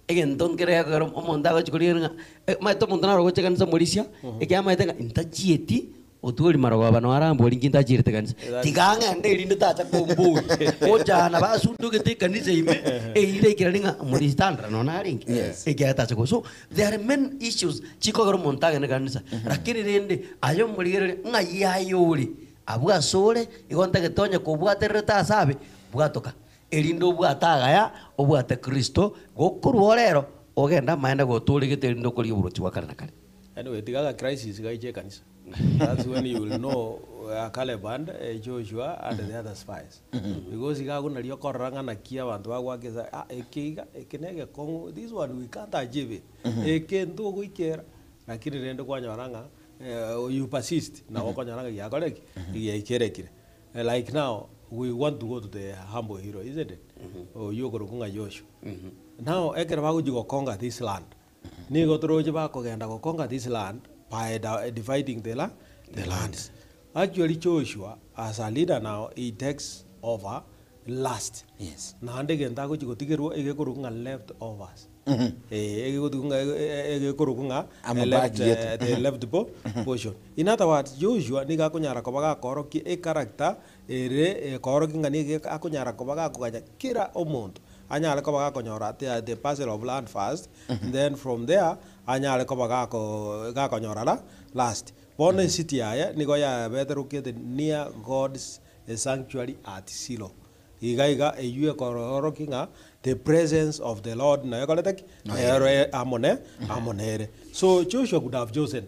egenton kere kero omonda go chikulira ma to montonaro go chekanisa molisia ekyama etenga intachieti otuli marogo bano arambo linginta chirete kanisa tiganga ndeli ndata kombu ojana basundu gete kanisa ime ile kiringa molistandra no naringi ekyata chiko so there are many issues chiko gero montaga ne kanisa lakini rende ayo muligere ngayayo uli abwa sole igonta getonya kubwatereta sabe bwatoka elindo bwataga ya obwate Kristo gokurwo rero ogenda maenda gotuli gete elindo kuri buruti wakana kale Anyway, tigaga crisis gaiche kanisa. That's when you will know Caleb and Joshua and the other spies. Because igago na liyo koranga na kia bantu bagwakeza ekiga ekenege kongo this one we can't achieve it. Ekento guikera lakini rendo kwanyoranga you persist na wakonyaranga yakoleki yekerekire. Like now we want to go to the humble hero, isn't it? You go to Joshua. Now ekera bago jigo conquer this land. Nigo troje ba kogenda go conquer this land by dividing the lands. Actually Joshua as a leader now he takes over last. Yes. Na ande genda go jigo tigeru ege korukunga leftovers. Ege korukunga the left portion. In other words Joshua niga kunyara kobaga koroki e character ere koroki ngani akunyara kobaga kuganya kira omuntu. Anyale ko baga konyora the parcel of land first and then from there anyale ko baga konyora la last one city aya niko ya better get near God's sanctuary at Shiloh iga eyue ko kinga the presence of the Lord na yokoletek amonere so Joshua could have chosen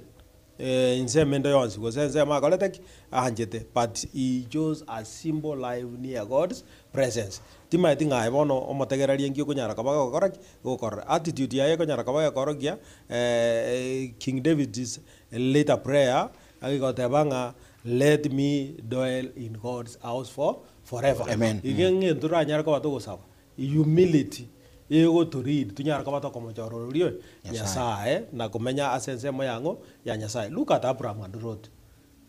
in semendo yonsi was sema koletek anjete but he chose a symbol life near God's presence tima tinga ibono omotegerari ngio kunyara kabaga korok gokor attitude yae kunyara kabaga korokia King David's later prayer agikotebanga let me dwell in God's house forever. Amen. Igenge ndura nyara kwa to sawa humility ego to read tunyara kwa to komo choro rio nyasaye na kumenya asense moyango ya nyasaye look at Abraham and Lot.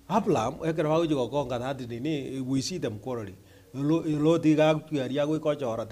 Abraham ekera bago jigo konga that nini we see them quarreling lo diga kuaria go ko choro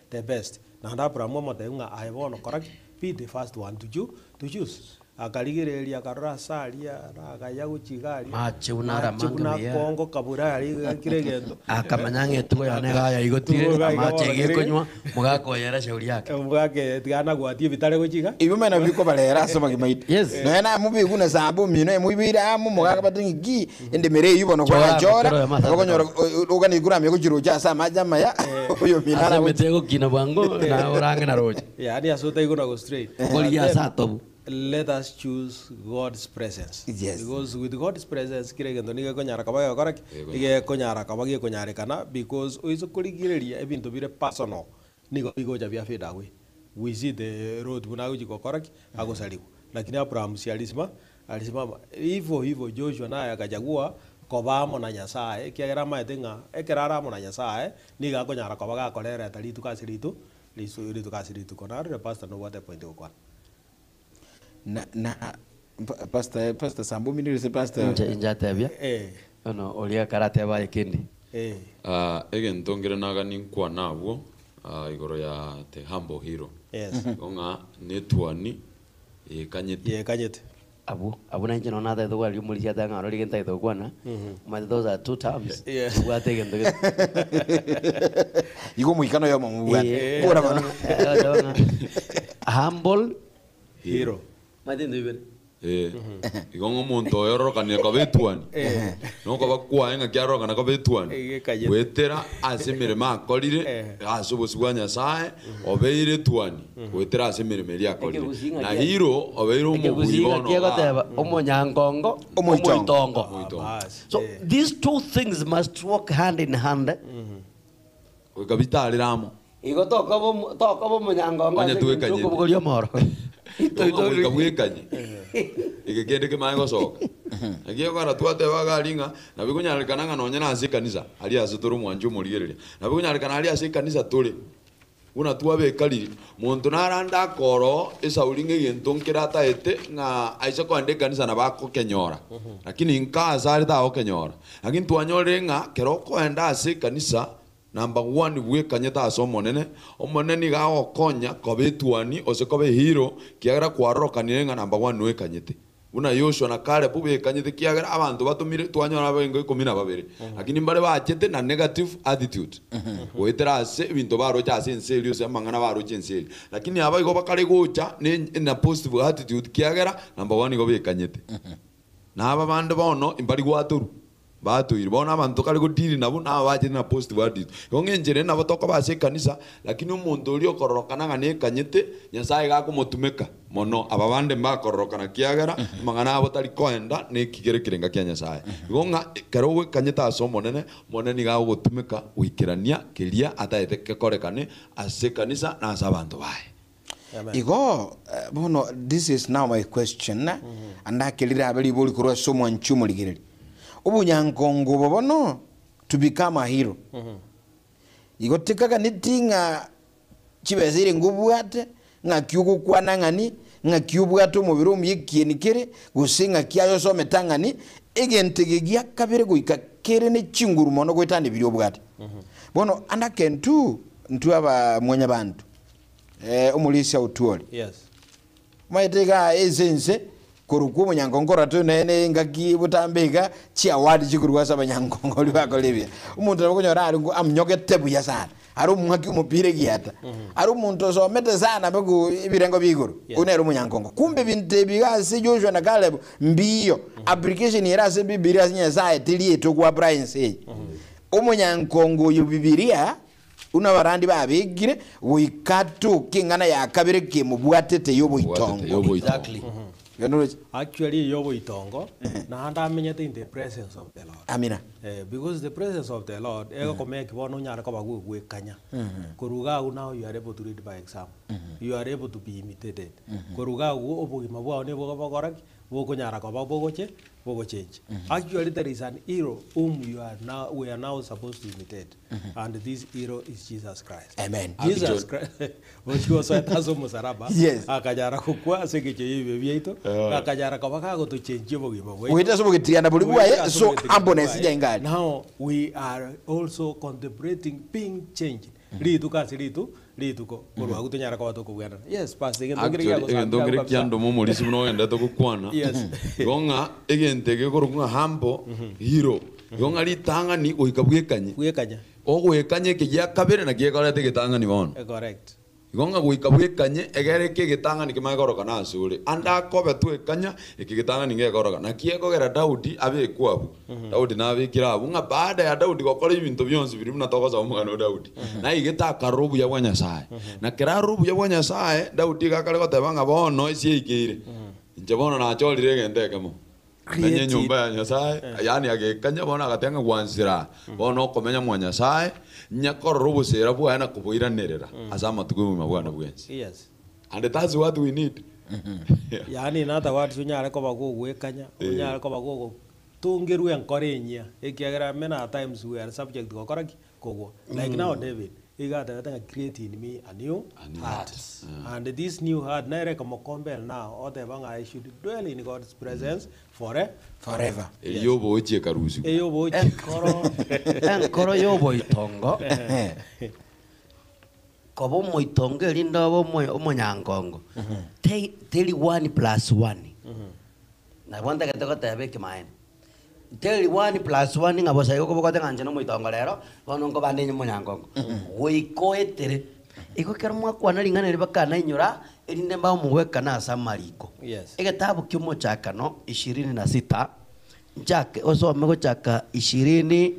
the best na Abraham mo te unga I want correct be the first one to choose akarigereria akarora saria akaya guchigari Mache unara manga ya. kongo kabura ari kiregendo Akamanya ngetuko yane gaya igotire amache gekonywa mugako yera shauri yake. mugake tigana gwatie bitare guchiga Ibu mena biko balera so magimaiti. Yes. No na mubi kuna sabu mino mubira mu mugaka batingi gi ende mere yubo no kwa chora. Okonyora ogani gura me kujiro cha sama jama ya. Oyo minara Asa we. metego kina bwango na orange na roje. yani asota iguna go straight Goli ya sato. let us choose God's presence. Yes. Because with God's presence, kiregendo nige konyara kabaya korak, nige konyara kabagi konyare kana because oiso kurigireria ebintu bire personal. Nigo bigo jabia feda we. We see the road bunago jiko korak agosaliku. Lakini Abraham si alisema hivyo Joshua naye akachagua kobamo na Nyasaye kiagera maetenga ekerara mo na Nyasaye niga konyara kabaga kolera talitu kasiritu lisu kasiritu konare pastor no what point okwa. Na pastor Sambu miniri se pastor. Inja tebia. Ono olia karate ba ikindi. Egento ngire naga ninkwa nabwo igoro ya the humble hero. Yes. Onga netwani kanyete. Abu na injino na tho wali muri ya tanga rori genta tho kwana. Those are two terms. Yeah. Wa tegendo. Igo muikano yo mumwa. Ora bana. Humble Hero. Matindo ibere. Igongo muntu oyorokania kabetwani. No kaba kwaenga kyarokana kabetwani. Wetera asemere makorire asoboswa Nyasaye obeire twani. Wetera asemere meri akorire. Na hero obeire umuguibono. Kiagoteba omonyangongo omoitongo. So these two things must work hand in hand. Kabitali ramo. Igo toko monyangongo. Onya tuwekanye. Kubugoria moro. Ito kabwekanye. Igegende ke maego soka. Agiye kwara twate bagaringa na bikunyarikana ngano nya nase kanisa ali asuturu mwanju murigereria. Na bikunyarikana ali ase kanisa tuli. Una tuabe kaliri. Muntu naranda koro esauringe gento nkirata ete nga aisa kwande kanisa na bako kenyora. Lakini nkaza ali ta okenyora. Lakini tuanyore nga keroko enda ase kanisa number 1 we kanyeta asomonene omoneni ga okonya kobetuani ose kobe hero kiagera kwaroka nirenga number 1 we kanyete una Yoshua na Caleb be kanyete kiagera abantu batumire twanyora bengo 12 lakini mbale bachete na negative attitude wetera ase bintu baro cha ase serious amangana baro chenseli lakini aba igo bakare gocha na positive attitude kiagera number 1 go be kanyete na aba bande bono imbali gwaturu batu iribona abantu kali gutiri nabo nabaje na post wadi ngenjere nabo toka base kanisa lakini umuntu uri okororokana ngane kanyete Nyasaye gakumutumeka mono ababande mbakororokana kiagara mangana abo tari koenda ne kigere kirenga kya Nyasaye ngonga karowe kanyeta asomonene moneni gagutumeka wikirania kiria ataete korekane ase kanisa na asabantu bae. Igo bono this is now my question anda kelira abali boli kurwa somo anchumo ligireri ubunyangongo bobono to become a hero. Igo tekaga nitinga chibezire ngubwate nga kyugo kwana ngani nga kyubwato mu birumu yikieni kere gusinga kyayo so metangani egentegegia kabere guika kere ne chinguru mono gwetane biri bwate. Bono anda kentu ntu aba mwanya bantu umulisi autuoli. Yes. Maitega ezense kuruku munyangongora to nene ngaki butambega chi award chikurwa saba nyangongoli bakolebya umuntu bakonyora ari amnyogete buya sana ari umwaki umupire giyata ari umuntu so mete sana bagu ibirengo biguru unero munyangongo kumbe binte bigase Joshua na Caleb mbiyo application yerase bibiria nyasaye tili eto kwa Brian say umunyangongo yo bibiria una barandi babigire wikatu kingana ya kabire ke mubwatete yobo itongo. Exactly. Actually, yobo itongo na anda amenyete in the presence of the Lord. Amina. Because the presence of the Lord ego komeki bono nyara ko bagwe kanya. Koruga now you are able to read by exam. You are able to be imitated. Koruga obugima bwa ne bogo bogorak bogo nyara ko bogo change. Actually there is an hero whom we are now supposed to imitate. And this hero is Jesus Christ. Amen. Jesus Christ. Which was tazo musaraba. Yes. Akajara kukwa sekeche yibe bieito. Akajara ko bakago to change obugima bwe. Wita so bugitiana buli bwa so ambonesi jangani. Now we are also contemplating being changed. Ritu rituko korwa gutonyara kwa to kugana yes pass egentongere kiando momorisi buno ogenda togokwana Yes. gonga egente gekorokwa hambo hero gonga ritang'ani goika bwekanye gwekanya ogwekanye kigia kabere na kiekorete gitang'ani bono correct igonga goika bwekanye egere kigitang'ani kimagoroka na asure anda kobe twekanya ikigitang'ani ngegoroka na kiegogera Daudi abekwa abu Daudi nabekira abu ng'a baada ya Daudi gokora ibintu byonse biri buna togoza omugano Daudi na igitaka rubu ya bwa Nyasaye na kira rubu ya bwa Nyasaye Daudi gakare goteba ng'a bono isieikire inje bono nachorire gendekemo menye nyumba ya Nyasaye yani agekanya bono agatenga gwansira bono komenya mwa Nyasaye nyakora rubusera bwa na kubuiranirira azama tuguma bwana bwensi yes and that's what we need yani nata watu sunyare ko bago gwekanya unyare ko bago tungiru enkorenya ekiagera many times we are subject to koraki kogo like now David he got that create in me a new heart and this new heart naire kama kombel now ote banga I should dwell in God's presence forever yobo oche karusi eyobo enkoro yobo itongo kobo moitongo erinda bo omonyangongo teri 1+1 na bonda ketoko tebe kimaen teri 1+1 ngabo sayo kobo kote nganje no moitongo lero bono ngo bande monyangongo goiko etere iko kero mwakwana lingana libakana inyura erinde mba muweka na samariko yes egetabu kyomo chakano 26 njake osome go chaka 20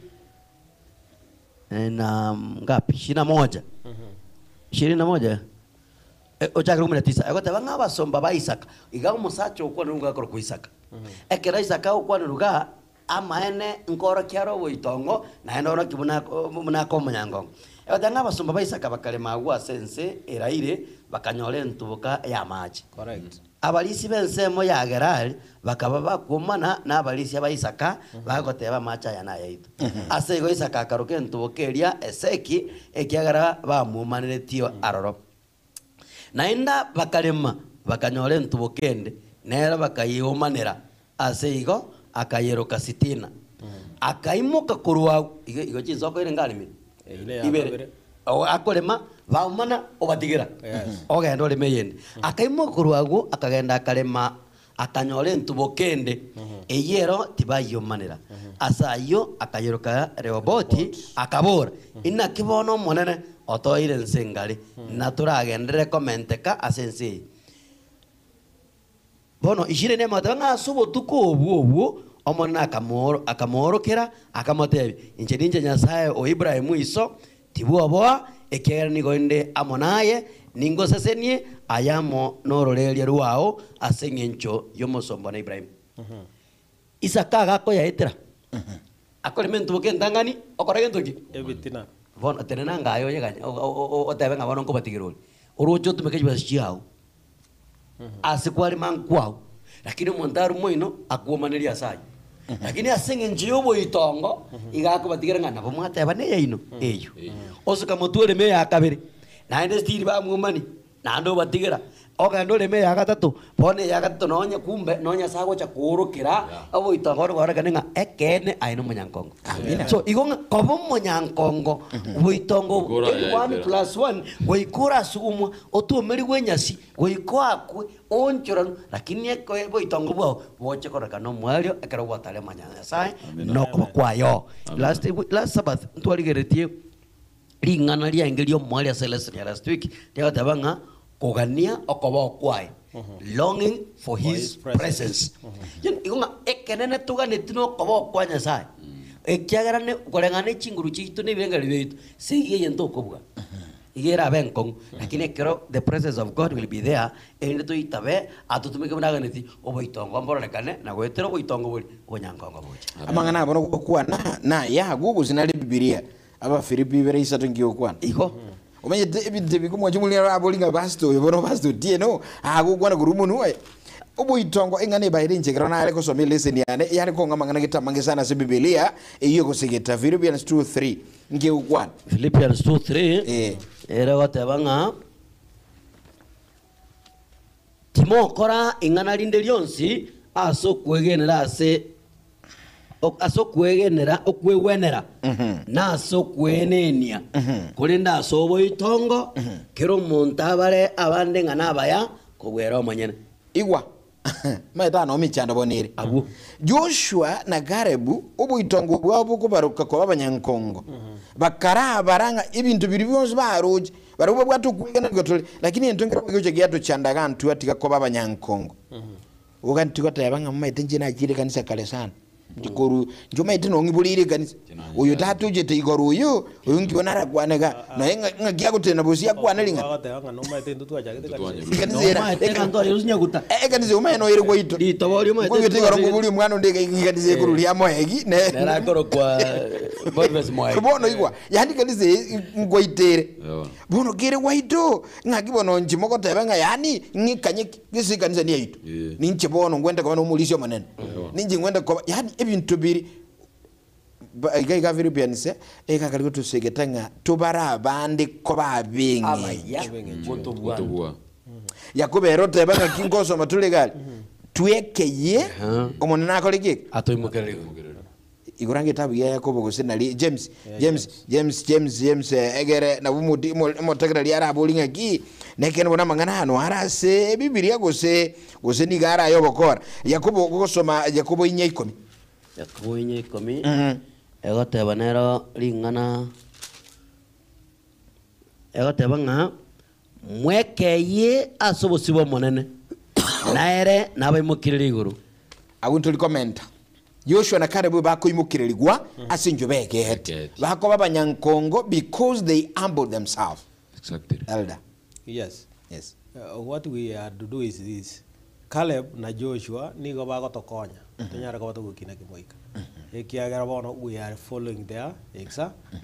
na ngapi 21 21 ochakira 19 egoteba ng'abasomba ba Isaka iga omosacha okwana runga akoro ku Isaka ekera Isaka okwana ruga amaene nkoro kyaro boitongo na endoro kibuna munako munyangongo egoteba ng'abasomba ba Isaka bakalema agwa sense eraire bakanyore entubuka ya maji correct abalisi bensemo ya Gerari bakaba bakumana n'abalisi ba Isaka bagoteba macha ya nayo ito ase go Isaka akaruke ntubokeria eseki ekiagara bamumanire tio aroro naenda bakalema bakanyore ntubokende nera bakayiumanira ase igo akayeroka 60 akaimuka kurwa igo chinzoko ire ngalimi ibere akolema baumana obatigira ogenda ole meyende akaimuka kurwagu akagenda akalema akanyore ntubokende eyero tibayumanira asayo akayeroka Rehoboti akabora ina kibono monene otoire nsengari naturagendere komenteka asense bono ishire ne matanga subo tuko obwo omona akamorokera akamotebi inche Nyasaye o Ibrahimu iso tibuoboa ekera nigonde amonaye ningo sesenie ayamo nororeria ruao asengencho yomosombo na Ibrahim Isaka gako yaetera akolementu bokentangani okoregentoki ebitina bono tenena ngayo yeganya otebe ngabono ko batigironi urucho tumekeje basiao asikwari mankwao lakini montaru moino akuomaneria sai lakini asenge njiyobo itongo igako batigira ngana bomwateba ne yaino eyo osuka motwere me yakabiri na ende stiri ba mumani na ndo batigira ogando le me ya gatatu bone ya gatatu nonya kumbe nonya sago cha kurukira abo itongo ngora kanenga ekene aino munyankongo so igonga kobo munyankongo boitongo 1+1 goikura sumwa otumeri gwenyasi goikwa onchoran lakini eko boitongo bwo boche koraka no mwario ekero gwatale manyanya sai no kwayo last Sabbath ntwaligeretie lingana lia ingelio mwalia Celeste last week ndio tabanga kogania okoba kwai longing for his presence yen igonga ekenene tuganetino koba kwanya sai ekiagarane korengane chinguru chitu ne bengali betu siye yento kobuga igera benkong lakini kero the presence of God will be there ende to itabe atutumike munaganeti oboitongo mborekane na gwetero boitongo buri onyankongo boje amangana abono kwa na ya gugu zinali Biblia aba Filipi bere isatu ngio kwa iko omenye David kumwa chumuli abolinga pastor bono pastor tieno agugwana kurumunu we oboitongo engane bayire njekera na ale kosomile lesson yane konga mangana gitamange sana se Biblia iyo kosigeta Philippians 2:3 ngio kwa Philippians 2:3 era watebanga timo kora ingana linde lyonsi aso kwegenera ase aso kwegenera okwegwenera na aso kwenenia kuri ndaso boitongo kero omonto abare abande ng'ana abaya kogwera omonyene igwa maeta no michando bonere abu Joshua na Garebu obuitongo bwabo kubaruka kwa abanyankongo bakara baranga ibintu biri byonse baroje baruba bwatukwigana gotole lakini entonga kyoje giato chandaga ntu atika kwa abanyankongo uganti kota yabanga maite njina akire kanisa kale sana ndikoru njuma ite no ngibulire kanisa uyu tatu je te igoru uyu ngibonara kwanega na ngagia gutena bosi yakwana linga Agate no maite ndu twajagete kanisa. kanisa ekanto yuzinyaguta kanisa umaeno ire goito litobori mo ko yote garo ngubuli mwana ndege kanisa ekuru lya moegi ne nera koro kwa bodves moe bono igwa yani kanisa ngoitere bono gere waito ngagibono njimoko tebanga yani ngikanye gisi kanisa ni yito ninche bono ngwenda kwa no mulisho manene ninje ngwenda kwa yani ebintu biri iga Philippians eka kali tusegetanga tubara abandi ko babingi Otobua. yakubero tebanga kingoso matulegali twekeye omuntu nakolege atoimukere igurange tabu ya Yakobo gusinali James egere na bumuti motegera li arabo linga ki nekene bona mangana hano arase Biblia gose ni gara yobokora Yakobo gusoma Yakobo 4:10 Yakobo 4:10 egoteba nero lingana egoteba ng'a mwekeye asobosibo monene naere nabaimukirira iguru awuntuli komenta Joshua na Caleb bakoimukiririgwa asinjo begete bako babanyankongo because they humbled themselves. Exactly. Elder. Yes. Yes. What we had to do is this. Caleb na Joshua nigo bagotokonya. Tunyara ko batugukina kimoika. Ekiagera bono we are following their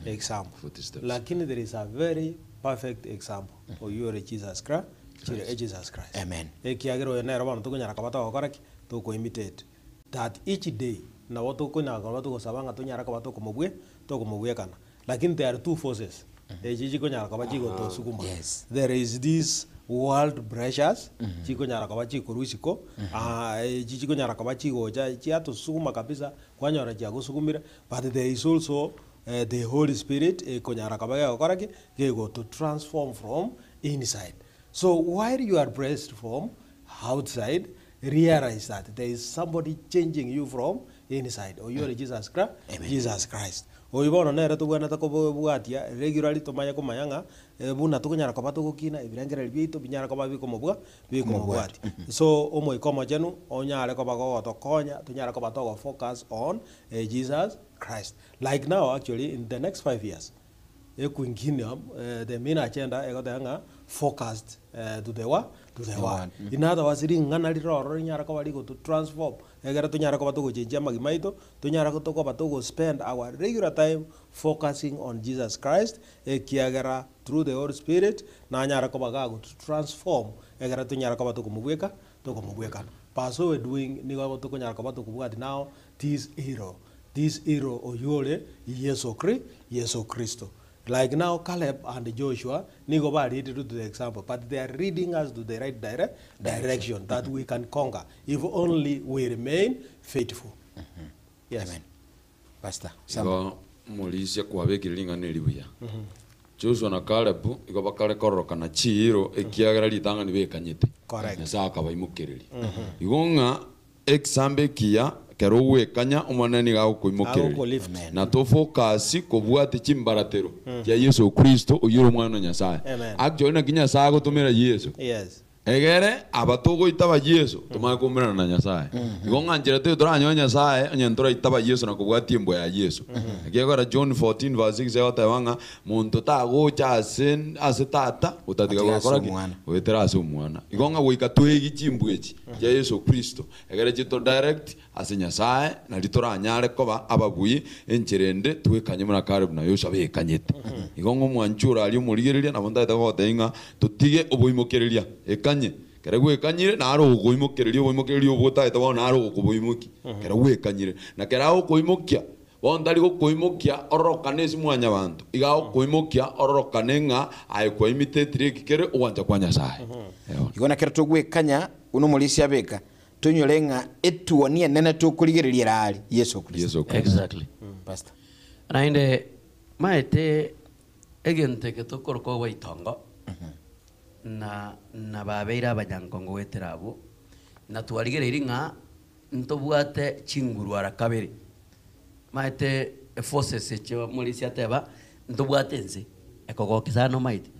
example. Lakini there is a very perfect example. Oyure Jesus Christ. Jesus Christ. Amen. Ekiagera oyonera bono tukunyara ko batokoraki to imitate that each day na watu kuna kwa watu kusabanga tunyara kwa watu kumubwe to kumubwe kana lakini there are two forces jiji kunyara kwa jiko to sukuma there is this world pressures jiko nyara kwa jiko rusiko jiji kunyara kwa jiko ja to sukuma kabisa kwa nyara ja kusukumira but there is also the Holy Spirit kunyara kwa koraki go to transform from inside. So while you are blessed from outside, realize that there is somebody changing you from inside. Or you are Jesus Christ. Amen. Jesus Christ. O ibono nere tugwana takobo buatia regularly to maya komayanga buna tukunyara kwa batu kukina ibirangera libito binyara kwa biko mobwa buati. So omo ikoma jenu onyare kwa bako to konya tunyara kwa batu focus on Jesus Christ. Like now actually in the next 5 years the main agenda egotanga focused to the what to the one. In other words, ngana liro nyara ko bali go to transform egera tunyara ko batugo chenja magimaito tunyara ko toko batugo spend our regular time focusing on Jesus Christ ekiagera through the Holy Spirit na nyara ko bagago to transform egera tunyara ko batugo mubweka toko mubweka paso we doing ni go batugo nyara ko batugo bwati now this hero oyole Yesu Kristo. Like now, Caleb and Joshua, Nigo ba read to the example, but they are reading us to the right direction that we can conquer if only we remain faithful. Yes. Amen. Pastor. Igo mulisia kwa bekiringa nelibuya. Joshua na Caleb igo bakale koroka na chiro ekiagara litanga ni bekanyete. Correct. Saka baimukiriri. Igo nga example kia kero wekanya umanani ga kuimukiriri. Na to focus ko bwate chimbaratero ya Yesu Kristo uyiro mwana Nyasaye. Actually na kinya saga gutumira Yesu. Yes. Egere abatogo itaba Yesu tumakumira na Nyasaye. Igonga njira te turanyo Nyasaye onyentora itaba Yesu na kubwati imbo ya Yesu. Agora John 14:6 yotawanga muntu tagocha ase tata utatiga gukora ki wetera ase umwana. Igonga goika twegi chimbwechi ya Yesu Kristo. Egere chito direct ase Nyasaye na litoranyare koba ababuyi encherende twekanye muna Caleb na Yoshua bekanyete. Igonga mwanchura ali umurigereria na bonda itagotenga tutige obuimokereria ekanye kare gwekanyire na aro guimokereria obota itawo na aro gukuboimoki kare gwekanyire na kare aho kuimokia wondari gukuimokia orokanesi mwanya bantu igao kuimokia orokanenga ai kuimitetire kikere uwanja kwa Nyasaye igona kare tugwekanya uno mulisi abeka tunyore ng'a etuonie nene tukurigereria rari Yesu Kristo. Exactly. Pastor. Nainde maete egente ke tokorko waitongo na babeira abanyankongo weterabo na twarigereria ng'a ntobwate chinguru ara kabiri maete forces eche muri siateba ntobwate nse ekogokisa no maite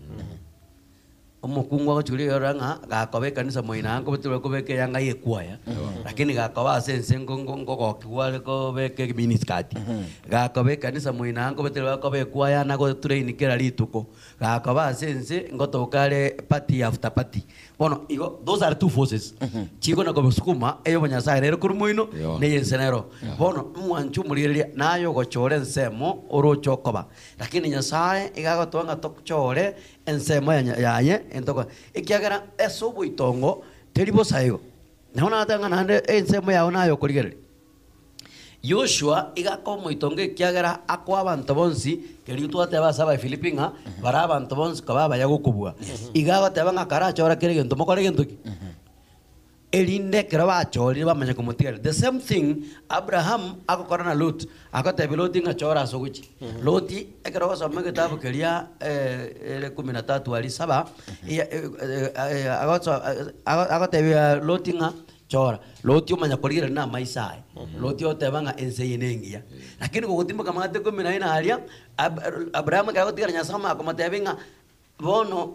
omukungu agochuri yoranga gakobe kanisa moina ngo betwe kobeke yanga yekwaya lakini gakoba asense ngo gokiwale ko beke miniskati gakobe kanisa moina ngo betwe kobe kwaya nago train kera lituko gakoba asense ngo tokale party after party bono igo those are two forces chigo na ko sukuma eyo banyasa rero kurumuino ne yensenero bono mwanchu murireria nayo gochore nsemo orochokoba lakini nyasaye igagotonga tokchore ensemo yaye entoko ikiagera esobo itongo teribo sayo naona atanga nande ensemo yawo nayo kurigereri Joshua igakomo itongo ikiagera akwa abantu bonsi keri twate basaba Filipinga bara abantu bonsi kaba bayagukubwa igago tebanga karachora kire gento mokore gento elinde kera bachori bamanya kumutiga the same thing Abraham akokora na Lot akotebe Lot ngachora soguchi Lot ekero basoma kitabu keria 13 ali 7 akotebe Lot chora Lot umanya kuligira na maisai Lot otebanga ense yenengia lakini kugutimba kama ate 14 alia Abraham akagotiga nyasama akomatebenga bono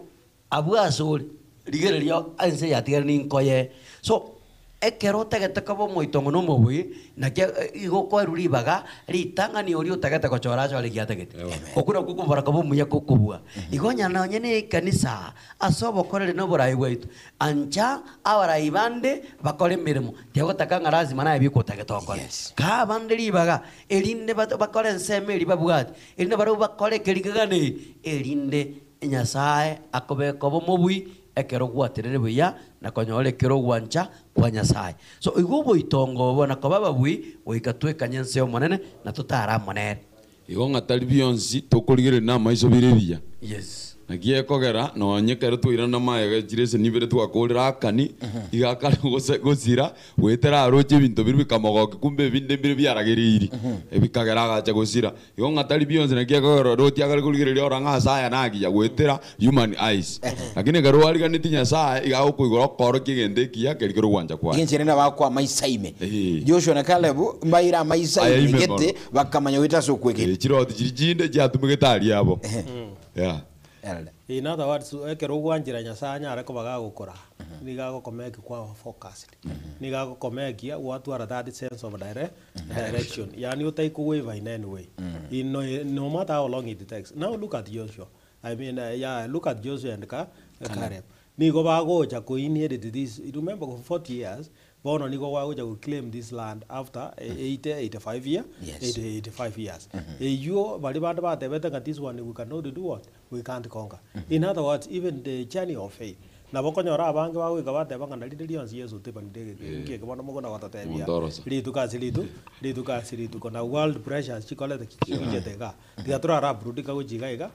abu asuri rigererio ense yatiga ninkoye so ekero tegetekabo moitongo no mobui na ke igoko ruribaga ritanga ni ori utagete kochora chore giategete okura kukubara kabo muya kukubwa igonya na nyene kanisa asobo korere no borai bwaitu anja abara ibande bakore mirimo tiago takanga lazima na ebiko tagetokore ka bande ribaga elinde bakore nsemeri babwati elinde baru bakore kerigane elinde nyasaye akobe kobo mobui ekero gwaterere buya na konyole kero gwancha kwa nyasaye so igubo itongo bona kobaba bui oikatweka nyense omonene na tutara monere igo ngatari bionsi tokorigere na maiso bireria yes nagie kogera no nyekero twira na maega jirese nibere twakorera akani igakara gosira wetera aroche bintu biri bikamogoke kumbe binde biri byaragiriri ebikagera gacha gosira igo ngatari bionsi nagie kogera roti agari kurigere oranga saya nagia wetera human eyes lakini garo ari ganiti nyasaye igago kuigoro koro kigende kia kerikero gwanja kwa injere na bakwa maisaime Joshua na Caleb mbaira maisaime gete bakamanya wita so kwekere chiroti chirjinde jatumigitari yabo yeah. In other words, ekero gwanjira nyasaye nyare ko bagagukora nigago komeki kwa focused nigago komeki watu are that sense of direction yani utai ku wave in any way no matter how long it takes. Now look at Joshua. I mean look at Joshua and Caleb nigo bagocha ko inherit this. Remember for 40 years bono nigo wagocha to claim this land after 85 years. Yes. 85 years. You bali bad about this one we cannot do what we can't conquer. In other words, even the journey of faith na bokonyora abange bawe kabate banga ndalideli onsi Yesu tepande ke ke bono mogona watatebia litu kasiritu kona world pressures chikole the chigetega diatura rap rudika gojiga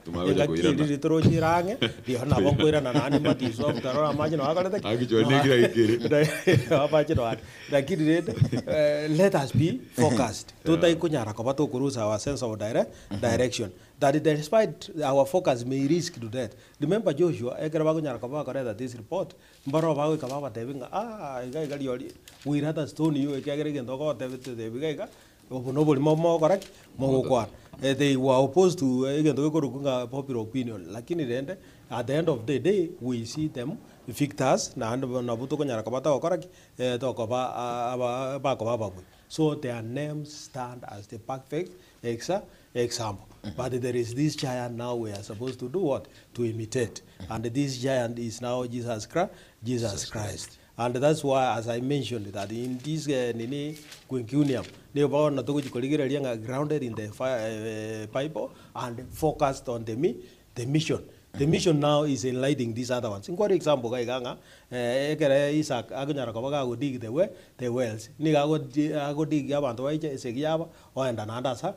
litro chirange dio na bongoira na nani matiso tarora majino akalete agijonegira ikiri abachiro lakini let us be focused tutai kunyara ko bato kurusa our sense of direction that despite our focus may risk to death. Remember Joshua ekera bagunyara ko bakore this report mbaro bawe kababa tebinga igai yori we rather stone you ekagere gendo ko tebite biga no boli mo correct mo kwa they were opposed to gendo ko rukunga popular opinion lakini rende at the end of the day we see them victors na buto ko nyara ko bata correct to ko ba ko ba so their names stand as the perfect example. But there is this giant now we are supposed to do what? To imitate. And this giant is now Jesus Christ. And that's why, as I mentioned, that in this Quinquinium, they were not grounded in the Bible and focused on the mission. The mission now is enlightening these other ones. In what example, Gaiganga, Isaac, Agunyara Kabaga would dig the wells. Niga go dig Yabanto, Segiaba, or and another,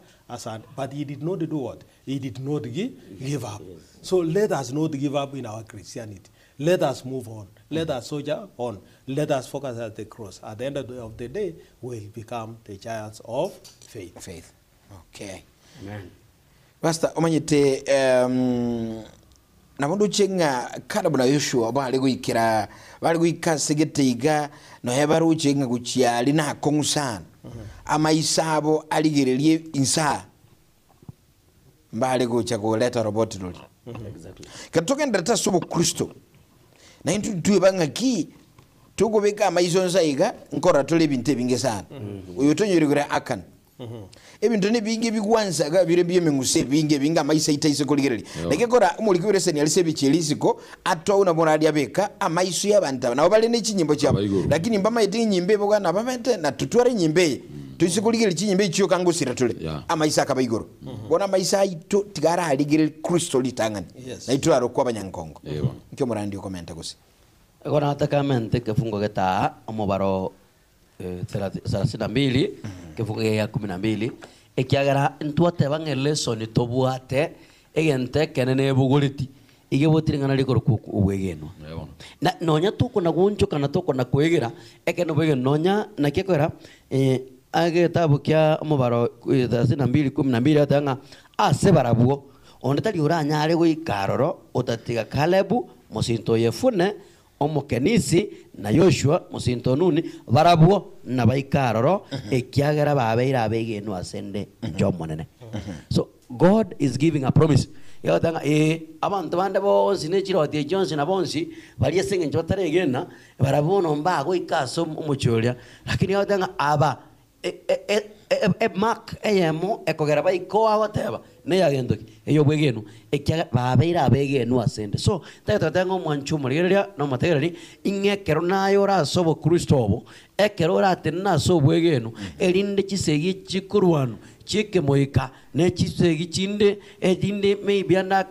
but he did not do what? He did not give up. So let us not give up in our Christianity. Let us move on. Let us soldier on. Let us focus at the cross. At the end of the day, we'll become the giants of faith. Faith. Okay. Amen. Pastor, omanyite namundu chenga Caleb na Yoshua bali guika segeteiga no hebaru chenga guchiali na kongusana ama isabo aligerelie insa mbali gucha kuleta robot loli. Exactly. Katoka ndata sobo Kristo na intu tuibanga ki tugobeka amaizonza iga nkora tole binte binge sana uyo tonyirigura akan ebintu ne binge bigwanza ga bire biye menguse binge amaisa itaise kuligereri nekekora umulikire seni alise bichelisiko atwa una moradi abeka amaisu y'abantu nabo bali n'ikinyimbo cyabo lakini mbama yiti nyimbe boga na bamente na tutware nyimbe tuisikuligere kinyimbe cyo kangusira tule amaisa akabayigoro bona amaisa ito tigara aligere Kristo litangani na itwaro kwa banyankongo nkyo murandi komenta gusi Agora atacamente kifungo geta omubaro 32 kifungo ya 12 ekiagara ntwate bangelesoni tobuate egente kenene buguriti igebotiringana riko ubwegeno na nonya tuko na guncho kana tuko na kwegera ekeno bwege nonya na kekora agetabu kya omubaro 32:12 atanga ase barabuo ondetali uranyare goikaroro otatiga Kalebu musinto yefune omokenisi na Yoshua musinto nuni barabuo na baikaroro ekiagera babeira abegeno asende jomonene. So God is giving a promise. Yotanga abantu bande bonsi ne chiroti Johnson na bonsi bali esenge njotare egena barabuo mba goikaso omucholia lakini yotanga aba mark eyemo ekogera baiko agoteba ne yagendoki eyo bwegeno ekya babeira abegeno asende so tatango mwanchu murigeria no mategereri ingekero nayo rasobo Kristobo ekero ratenna so bwegeno elinde kisegi chikurwano chike moika ne chisegi chinde edinde maybe anda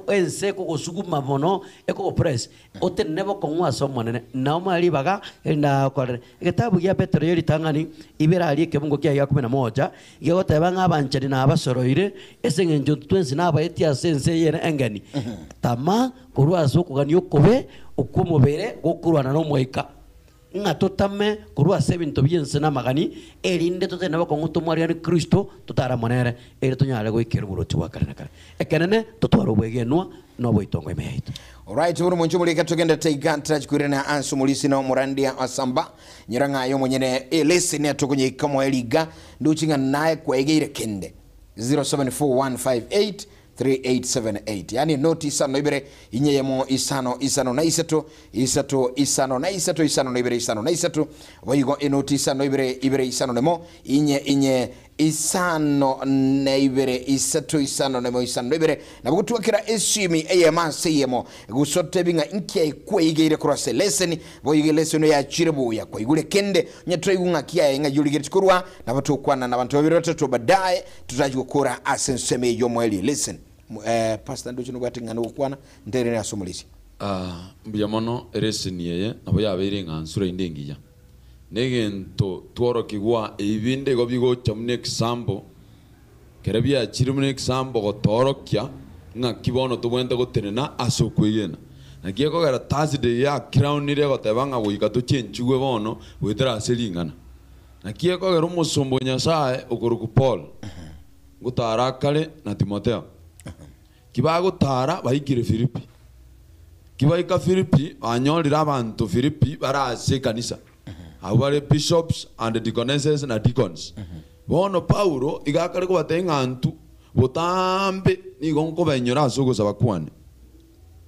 ense ko gusuguma mono eko press otenebo konwa so monene na mali baga enda kware kitabu ya Petro yeri tangani ibera ali kebungo kya 11 yegoteba ng'abanchari na abasoroire esenge njo twensi na abaetia sense yene engani tama kurwaso kugani okobe okumobere gokurwana no moika ngatotame kurwa 7 biense na magani elinde totene bako ngutumwari ya Kristo tutara monere ele tonyale goikera buruti wakare kare ekenene totwaro bwegenwa no boitongo imeito. Alright, uru mwenchu mulika tugenda taiganta chikurena ansu mulisi na murandia asamba nyiranga yo mwenyene elesi ne tukunye kamo eliga nduchinga nae kwa egeire kende 0741583878 yani noti isano ibere inyeyemo isano na isato isano na isato isano na ibere isano na isato wayigo enoti isano ibere isano nemo inye isano na ibere isato isano nemo isano ibere na bukutuakira esimi eyema seyemo gusote binga inkia ikweigire kurase leseni boyige leseni ya chiribu ya kwa igule kende nyatoi unga kia inga yuligiri chikurwa na batu kwana na bantu wabiri watatu badaye tutajukura asenseme yomoeli listen Pastor ndo chino gwatinga nukwana ndere na somulisi mbiyamono ereseni yeye nabo yabere ngansura indengija negento tworo kigwa ibinde go bigo chamune example kerabia chirimune example go torokya nga kibono tubwenda gotenena asokwegena nagieko gara taside ya crown ire go tebanga goika to chenchugwe bono wetera aselingana nagieko gara musombo nyasaye okoruku Paul gutara kale na Timotheo kibago tara baikire Filipi kibaika Filipi anyolira abantu Filipi barase kanisa our bishops and deaconesses and deacons bono Paulo igakare ko batenga antu botambe ni gonko banyora sogo sabakwane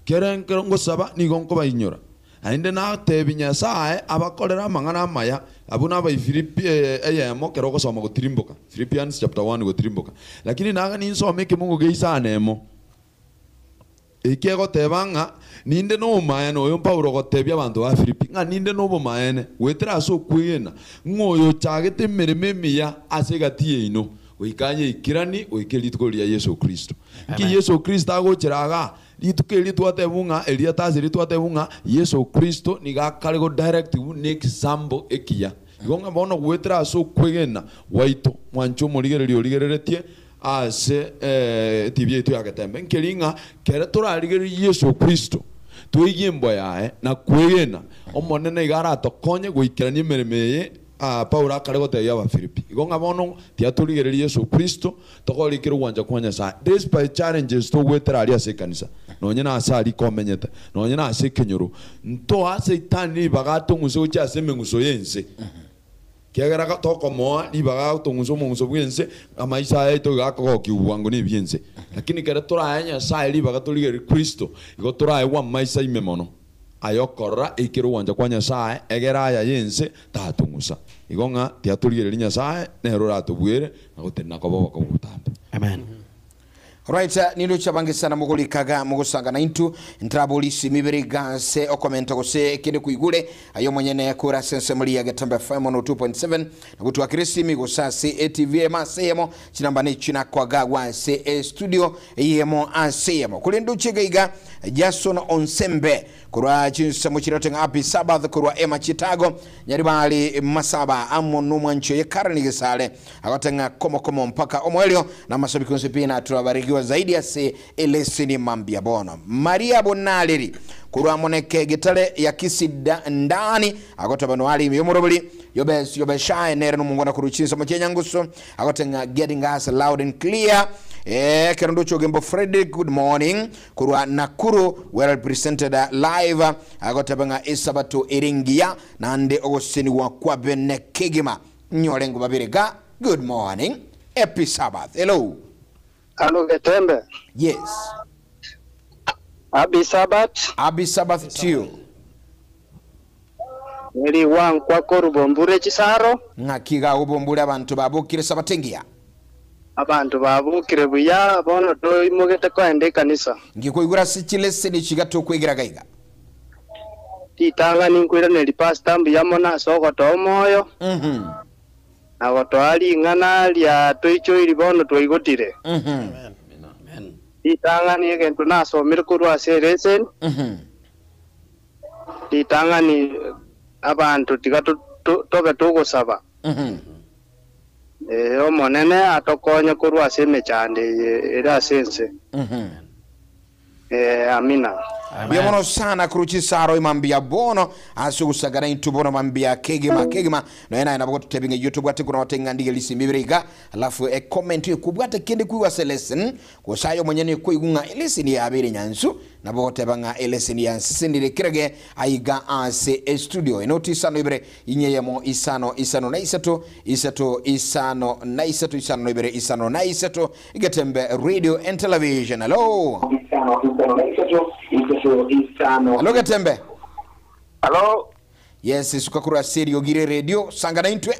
kerenkero ngo saba ni gonko banyora ainde na tebinya sae abakolera mangana maya abuna ba Filipi eyemo kero ko soma gotirimboka Philippians chapter 1 gotirimboka lakini naga ni nsome ke mungu geisa nemo ikego tebanga ninde no maene oyo Paulo gotebia abantu ba Filipi nga ninde no bo maene wetera so kwena ngoyo chagete merememi ya asegatie ino oikanye ikirani oikelitko lia Yesu Kristo ki Yesu Kristo agocheraga litukeli twatebunga elia taziri twatebunga Yesu Kristo nigakale go direct ne example ekia igonga bono wetera so kwena waito mwancho moligereretie ase tibie tu yakatembe nkelinga kera turarigeri Yesu Kristo twigie mbo yae na kwigena omonene igara tokonye guikirania meremeye Paulo akare goteya ba Filipi igonga bono tiaturigereria Yesu Kristo togorikira gwanja kwa Nyasaye despite challenges to gwetera ali ase kanisa nonye na asali komenyete nonye na ase kenyoro nto ase itani bagato nguso ucha ase menguso yense kiagera ka toko moa ni bagato nguso munguso bwense amaisa eto gakoko kiwango ni byense lakini kera tora Nyasaye li bagaturigeria Kristo igotora ewa maisa imemono ayokora ikiro wanja kwa Nyasaye egera ya yense tatungusa igonga tiaturigereria Nyasaye nero ratubwire na gutena ko baba ko gutambe Amen. Right, nilo chabange sana mugulikaga mugusangana intu ntrabolisi mibiriga se okomenta gose kende kuigule ayo mwenyene kura sense mulia gatamba FM 2.7 na kutuwa kirisi migusa se ATV masemo chinambane china kwa gagwa se studio yemo asemo kulindu chigaiga Jason Onsembe kurwa chinsa muchirotenga api Sabbath kurwa Emma Chitago nyaribali masaba amo numwancho ye karani gisale agotenga komo mpaka omwelio na masabiki nsipina turabarigiwa zaidi ya se elesini mambia bono Maria Bonaleri kurwa moneke gitale ya kisida ndani agotaba no ali miyomorobili yobeshae nere numungona kuruchinsa muchenya nguso agotenga getting us loud and clear Kerondocho Gembo Frederick, good morning. Kurwa Nakuru, well represented live. Agotabanga Isabato Iringia, Nande Ogosini wa Kwabene Kigima. Nyolengo Babirega, good morning. Happy Sabbath. Hello. Hello, Getembe. Yes. Happy Sabbath. Happy Sabbath to you. Nili wang kwa korubombure chisaro. Ngakiga ubombure abantu babukire sabatengia. Abantu babukire buya bono do imugete ko ende kanisa ngikoigura sichile sini chigato kwegira gaiga titanga ninkwira ne pastor mbiyamo na soko to moyo na goto ali ngana lya toicho ili bono toigotire Amen. titanga ni gento na so mirkuru aseresen titanga ni abantu tigato tobe tugosaba omonene atokonye kurwa seme chande era sense amina biamono sana kuruchi saro imambia bono asugusagana intubono mambia kegima no ena ina boto tebinga YouTube ati kuna watenga ndige lisimibiriga alafu comment kubwate kende kuwa lesson ko sayo mwenyene ko igunga lesson ya abiri nyansu na bote banga lesson ya sindire kirage aiga ase studio inoti sano ibere inyeyemo isano na isato na ibere isano na isato igetembe radio and television. Hello Hello Getembe. Hello. Yes, sukakura serio gire radio sangana intwe.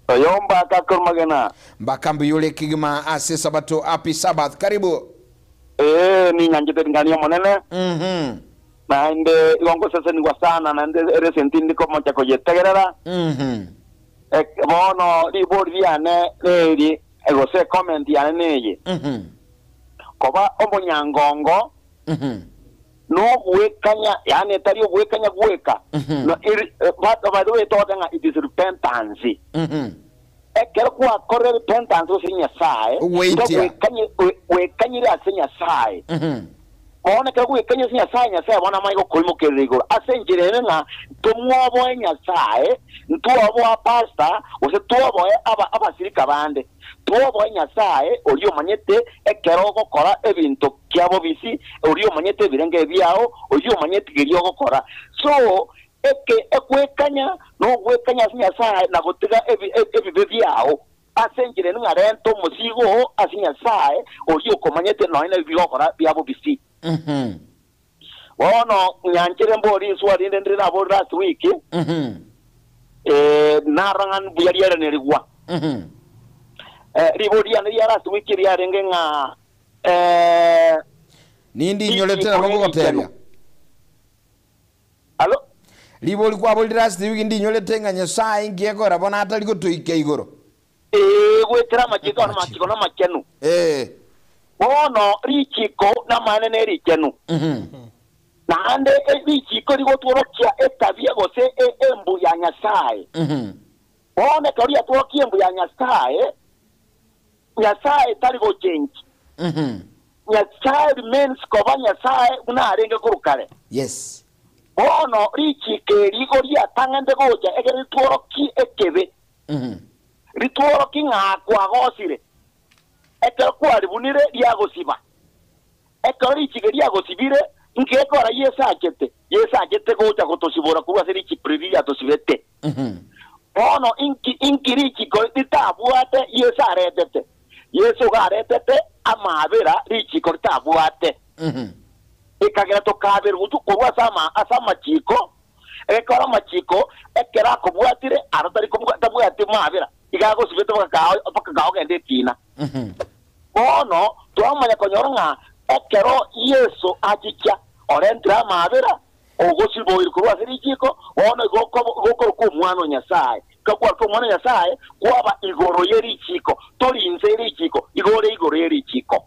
Yomba kakurmagana. Mbakambi yule kigima ase Sabato happy Sabbath karibu. Ni nyanjete ngani monene. Na inde iwango sasa ni wasana na inde recent ndiko moja ko yetegerera. Bono ribori yane eri ego se comment yane neje. Koba omonyangongo. No wekanya yani tario wekanya gweka no but by the way talking it is repentance ekero kwa corre repentance osinya sai wekanya ira sinya sai ona ka wekanya sinya sai nya sai bona mai ko kolmo kerigo asenjire na tumwobo nya sai ntuobo pastor ose tuobo aba sirika bande tuobo nya sai orio manyete ekero gokora ebintu kyabo bisi orio manyete birenge byao orio manyete gerio gokora so ekwekanya no wekanya sinya sai na gotiga ebi byao asenjire nga rento musigo asinya sai orio komanyete no ina bigokora byabo bisi wono nyanjire mbori swali ndendira bo last week narangan buyariya nerigwa ribodi ya last week ya rengenga nindi nyolete na longo koteria. Allo liboli kwa boli last week ndi nyolete nga Nyasaye ngieko rabona atali ko toike igoro gwetera makiko na makenu bono richiko na manene rikenu nande richiko rigotworokia etabia gose embu ya Nyasaye bono kari atwokie embu ya Nyasaye tali go change nyasaye remains koba nyasaye muna arenge kurukare. Yes. Bono richike rigo riatangande goja egere tuoro ki ekebe. Rituoro ki ngakwa gosire. Ekero kwari bunire riagosiba. Ekero richike riagosibire nkekora Yesu agete goja gotosibora kuba seri chipriria tosibete. Bono inki richiko itabuate Yesu aretete. Yesu garetete amabera richiko itabuate. Ekagera tokabera gutu kuba asama chiko. Ekora machiko ekera kubuatire aratari kubuate mabera. Igago sibete bakagao gende kina. Bono tuamanya konyoronga ekero Yesu achicha orentra mabera ogosibo irikuwa sirichiko ono goko ku mwana nyasaye kakwa ko mwana nyasaye kwaba igoro yerichiko tolinze yerichiko igoro yerichiko.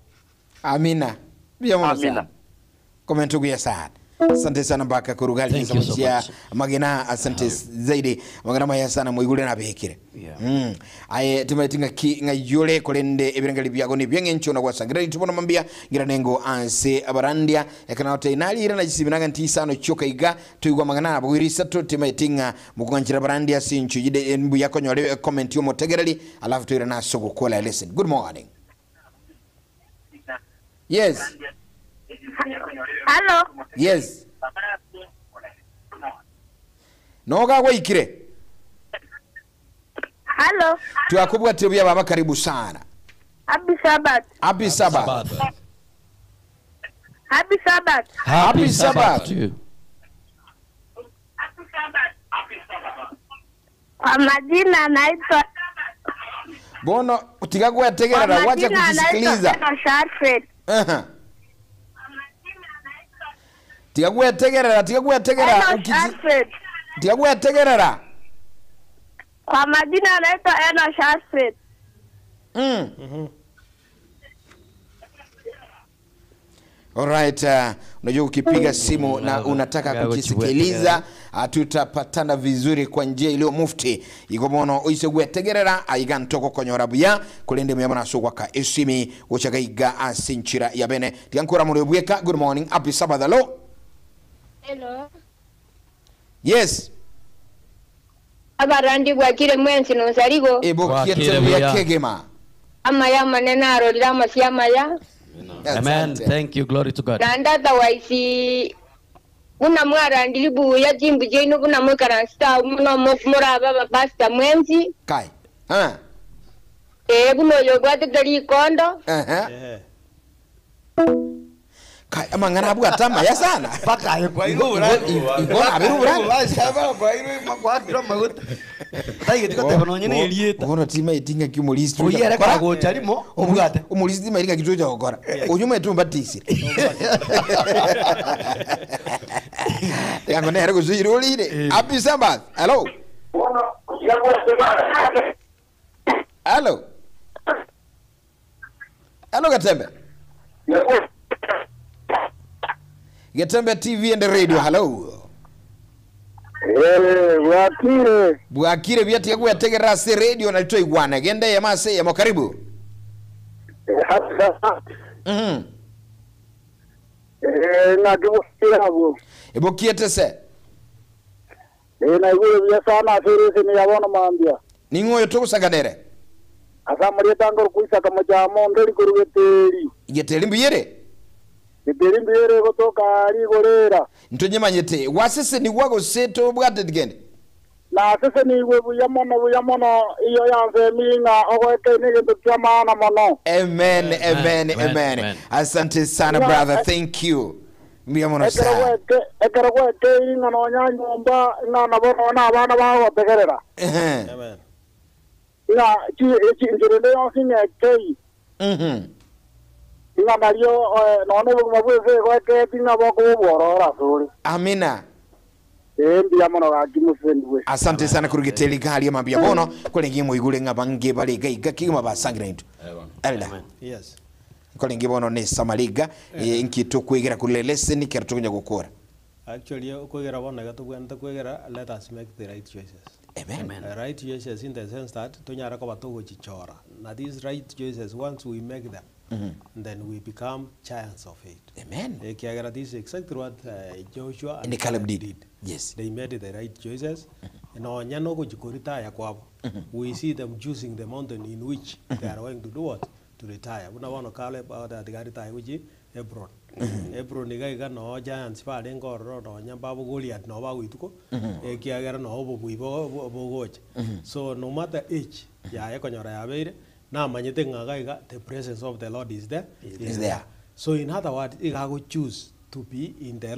Amina. Amina. Komento ya sana. Asante sana Baka Kurugali samtia magena asante zaidi magana maya sana moigule na bekire. Aye tumetinga ki ngayole kolende ebirangali byago ni byenge nchona kwa sangira tubono mambia ngira nengo anse abarandia ekana hote inali ira na jisibinaga ntisano choka iga tuigwa magana abwiri sato tumetinga mukuganjira barandia sinchu jide enbu yako nyole comment yo motegerali alafu tuira na soko kola listen. Good morning. Yes. Hello. Yes. Noga kwa ikire. Hello. Tuakubwa tibia baba karibu sana. Happy Sabbath. Happy Sabbath. Happy Sabbath. Happy Sabbath. Kwa majina naitwa Bono utigagwa tegera wacha kujisikiliza. Tigagwa tegera Tigagwa tegera. Kwa majina naitwa Eno Shasfred. Alright, unajua ukipiga simu na unataka kukisikiliza tutapatana vizuri kwa njia iliyo mufti. Ikomono oisegwe tegerera aigantoko konyorabu ya kulende muyamana sogwa ka esimi uchagaiga asinchira ya bene. Tiankura mulebweka. Good morning. Happy Sabbath. Hello. Yes. Abarandi gwakire mwensi nonsarigo. Ebo kiete ya kegema. Amaya manenaro lama siamaya. Amen. Thank you. Glory to God. Nandata waisi una mwara ndilibu ya jimbu jenu kuna mwekara sta muno mofumura baba pasta mwenzi kai buno yogwate gali kondo kai amangana abu atama ya sana paka kwa irura ibona abirura basaba kwa irura makwatira maguta taige tikote banonyene elieta ubona tima itinga kimulisi uyere kago charimo obwate umulisi tima itinga kijoja gukora unyuma etumba tisi yango nere kuzirulire. Happy Sabbath. Hello. Hello. Hello Gatembe. Gatembe TV and the radio. Hello. Bwakire byati yakuya tegera se radio na litoi gwana gende ya mase ya mokaribu. Na kibo Ebo kiete se. Na iwe ya sana ferese ni yabona mambia. Ningo yo tukusaganere. Asa muri tangor kuisa kama jamo ndeli kurubeteri. Igeteri mbiyere. Geteri mbiyere gotoka ari gorera. Ntonye manyete wasese ni wago seto bwate digende. Na sese ni iwe buyamono iyo yanze minga ogoete ni gendo chamana mono. Amen. Asante sana brother. Thank you. Miyamono sana. Ekero kwete inga no nyanyomba ina nabono na abana bawo tegerera. Amen. Ina njirende yonsinya kei. Ina mario none bugumabwese kwete tinga boko borora suri. Amina. Miyamono gakimusendwe. Asante sana kurugiteli gali mambia bono kolengi moigule ngabange baliga igakima basangira into. Elda. Yes. Kolengi bono ne samaliga nkito kwegera kulelese ni kertunya gukora. Actually kwegera bona gato kwenda kwegera let us make the right choices. Amen. Right choices in the sense that tonyara ko batogo chichora. Now these right choices, once we make them, then we become giants of faith. Amen. Kiagara, this is exactly what Joshua And Caleb did. Yes. They made the right choices. We see them choosing the mountain in which they are going to do what? To retire. Una wano Caleb the retire which is Hebron. Hebron niga no giants pa dengo no nyambabu Goliath no ba wituko. Kiagara no bo So no matter age, ya ekonyora ya beire. Na manyete ngagaiga, the presence of the Lord is there. Is there. So in other words, you have to choose to be in the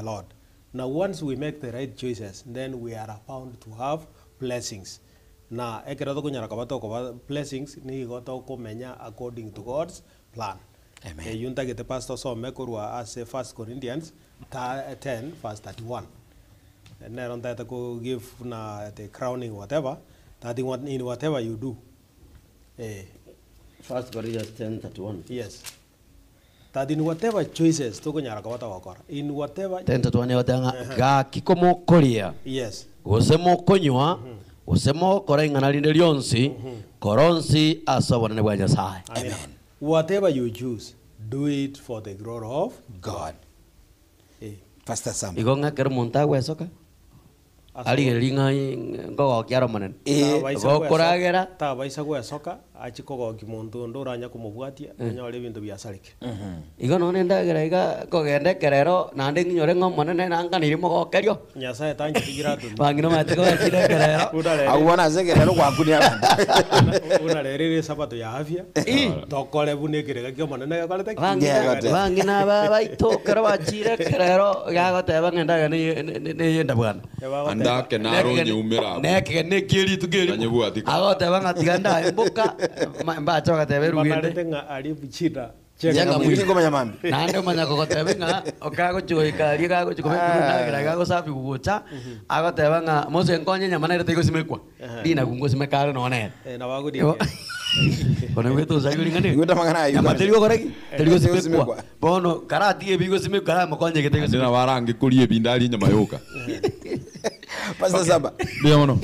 Lord. Now once we make the right choices, then we are bound to have blessings. Na ekerato kunyara kabato ko blessings ni goto ko menya according to God's plan. Amen. Yunta get the pastor so mekorwa as 1 Corinthians 10 verse 31. And then on that go give na the crowning whatever, that in whatever you do. 1 Corinthians 10:31. Yes. That in whatever choices to kunyara kabata wakora. In whatever 10:31 yotanga ga kikomo koria. Yes. Gosemo konywa, gosemo korengana linde lyonsi, koronsi asabonane bwa Nyasaye. Amen. Whatever you choose, do it for the glory of God. Pastor Sam. Igonga kermunta wesoka. Ali linga ngogo kyaro manen. Gokoragera ta baisa gwesoka achikogo kimuntu nduranya kumubwatia nyore bintu biasarike. Igono nendagera iga kogende kerero nande nginyore ngomonene nanganirimo gokerio. Nyasaye tanje tigira tu. Bangino mateko yakire kerero. Awona zegerero gwakuni abantu. Una rerere sabato ya afya. Tokole bunekere gakyo manene gakolete. Bangina baito kero bachire kerero yagoteba ngendaga ni yenda bwana. Andake naro nyumera. Neke nekiri tukiri. Agoteba ngatiganda embuka mbacho gatebe rugende. Manaritenga ali bichita. Jenga mwini ngoma nyamambi. Nande manya kokotebe nga okago chuika liga chukomekuna gira safi kugucha agoteba nga mose nkonye nyamana ire tigo simekwa. Dina kungo simekara no ne. Na bagudi. Bona wetu zaguri ngane. Yuta mangana ayu. Mateligo koreki. Teligo simekwa. Bono karati ebigo simekara mokonye getego Sina warangi kulie bindali nyama yoka. Pastor Saba. Biamono.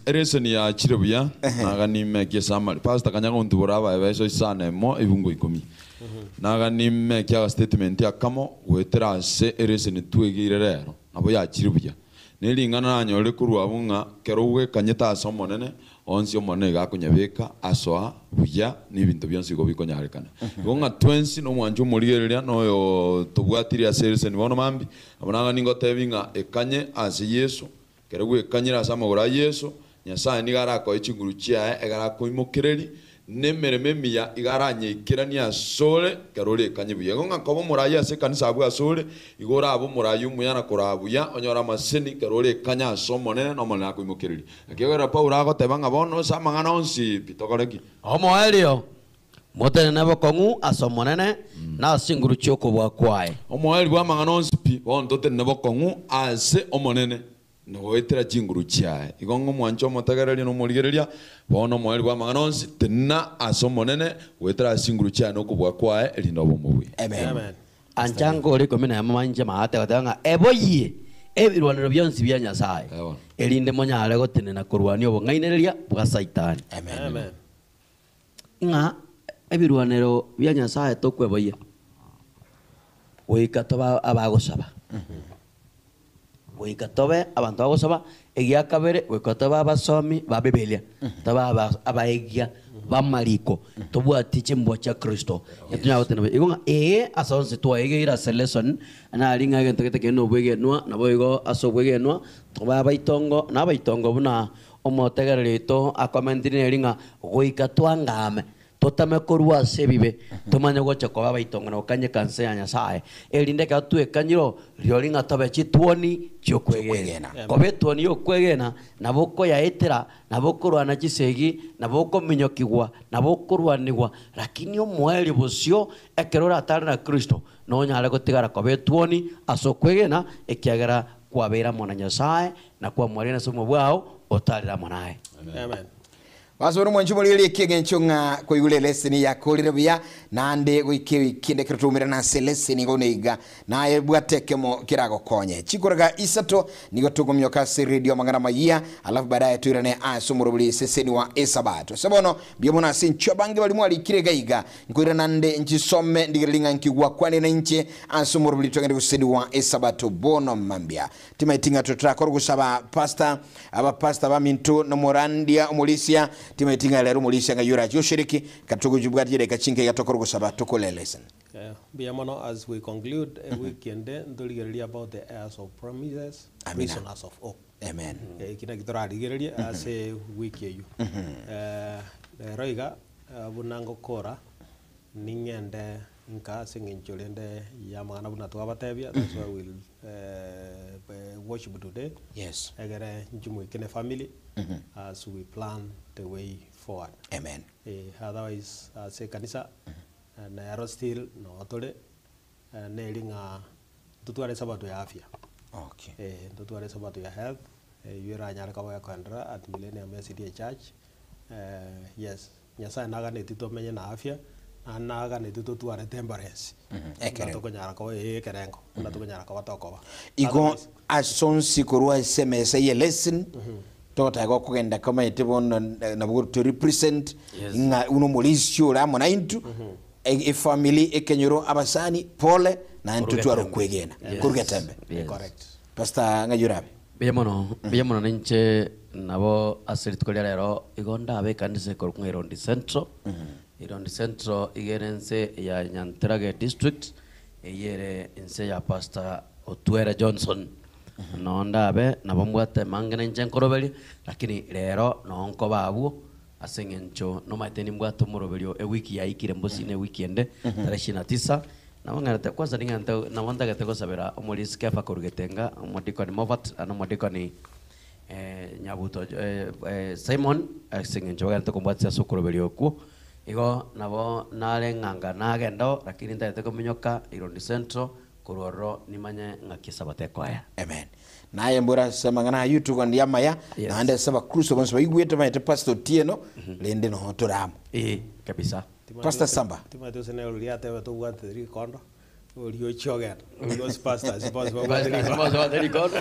Reason ya chirebuya naga nimekia samali. Pastor kanyaga untubura ebeso isane mo ibungo ikomi. Naga nimekia statement ya kamo wetera se reason tuegire rero. Nabo ya chirebuya. Nilingana nanyore kurwa bunga kerowe kanyeta asomonene onsi omone gakunyabeka asoa buya n'ibintu byonsi go bikonyarekana. Gonga twensi no mwanjo murigereria no tubwatiri aserese ni bono mambi abanaga ningo tebinga ekanye ase Yesu kerowe kanyira asamogora Yesu Nyasaye ni gara ko echinguru chia egara ko imokereri nemereme miya igaranye ikirania sole karole kanyibuye gonga kobo muraya se kanisa abu asole igora abo murayu muyana korabuya onyora maseni karole kanya somonene no mona ko imokereri akigora Paulo ago tebanga bono samangana onsi pitokoreki omo elio motene nabo kongu asomonene na singuru choko bwa kwae omo eli bwa mangana onsi pi bono totene nabo kongu ase omonene no etera chinguru chia igongo mwancho motagarali no murigereria bono mwali bwa maganonsi tena asomonene wetera chinguru chia no kubwa kwae elinobo mubi. Amen. Anjango liko mina manje mahate katanga eboyie ebirwaniro byonsi bya Nyasaye elinde monyale gotenena kurwani obo ngainereria bwa Saitani. Amen. Nga ebirwaniro bya Nyasaye tokweboye oikatoba abagosaba wikatobe abantu bagosaba egia kabere wikatoba abasomi ba Biblia taba abaegia ba Mariko tobwatiche mbwa cha Kristo etunya gotene igonga asonse to egira selection ana alinga gento keteke no bwege nwa na boigo asobwege nwa toba baitongo na baitongo buna omotegererito akomentine elinga goikatwangame totame korwa sebibe tomanya gocha kwa baitongo na okanye kanse ya Nyasaye elinde ka tu ekanyiro riolinga tobe chitwoni chokwegena kobe twoni yokwegena naboko ya etera naboko rwana chisegi naboko minyokigwa naboko rwanigwa lakini omweli bosio ekerora atari na Kristo no nyale gotigara kobe twoni asokwegena ekiagera kwabera mwana Nyasaye na kwa mwarina somo bwao otarira mwanae. Amen. Wasoro mwanchu mulili kigencho nga koigule leseni ya kolire bia nande wiki kinde kritumira na seleseni goneiga na ebwatekemo kirago konye chikoraga isato nigo tugumyoka se radio mangana mayia alafu baadaye tuirane asumuro buli seseni wa esabato sabono biomona sincho bangi bali mwali kirega iga nkoira nande nchisome ndigiringa nkigwa kwane na nche asumuro buli tugende kusedi wa esabato bono mambia timaitinga tutrakoro kusaba pasta aba pasta ba minto no morandia umulisia timaitinga lero mulisia ngayura yoshiriki katugujubwa dire kachinke gatokoro kusaba tokolelesen. Biamono, as we conclude a weekend, ndoligereria about the heirs of promises, prisoners of hope. Amen. Kina kitora digereria as a week you. Roiga bunango kora ningende nka singinchulende yamana bunatu abatebia. That's why we'll worship today. Yes. Egere njumu kene family as we plan the way forward. Amen. Otherwise, say kanisa na yaro still no atole nelinga tutuare sabato ya afya. Okay. Tutuare sabato ya health. Yura nyara kawa ya kandra at Millennium City Church. Yes, nyasa naga ne tito menye na afya. Naga ne tito tuare temperance. Natoko nyara kawa kerengo. Natoko nyara kawa tokoba. Igo ason sikurua SMS ye lesson. Tota go kugenda kama itibon na bugu to represent nga uno molisio la mona intu e family ekenyoro abasani pole na ntutu aro kwegena kurugetembe. Correct. Pastor ngajurabe. Biamono ninche nabo asiri tukolia lero igonda abe kanise korunga Irondi Central. Irondi Central igerense ya Nyantirage district eyere inse ya Pastor Otuere Johnson. Nonda abe nabomwate mangene nche nkorobeli lakini lero nonko babu asengencho no mateni mbwato morobelio e wiki ya ikire mbosi ne weekend tarehe 29 na kwanza ningante na wanda gateko sabera omulisi kefa korugetenga omodiko ni Movat ana modiko ni nyabuto Simon asengencho gante kombwatsia sokorobelio ku igo nabo nale nganga nagendo lakini ndateko minyoka Irondi Central kuroro nimanye ngakisabate kwaya. Amen. Naye mbura sema ngana YouTube ndi amaya na ande saba cruise bonso igwete maite Pastor Tieno lende no hotoramu. Kabisa. Pastor Samba. Timoteo sene uliate wetu wante ri kondo. Ulio chogen. Ulio pastor suppose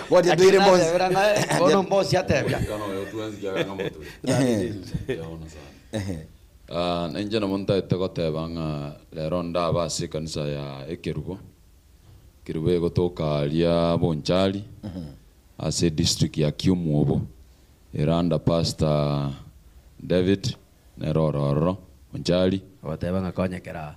What you doing boss? Kono boss yatebya. Kono yo tuenzi ya ngamoto. Nje na monta etekotebanga leronda basi kanisa ya Ekerubo. Kiruwe gotoka lia Bonchali ase district ya Kiumuobo eranda Pastor David nerororo Bonchali otebanga konyekera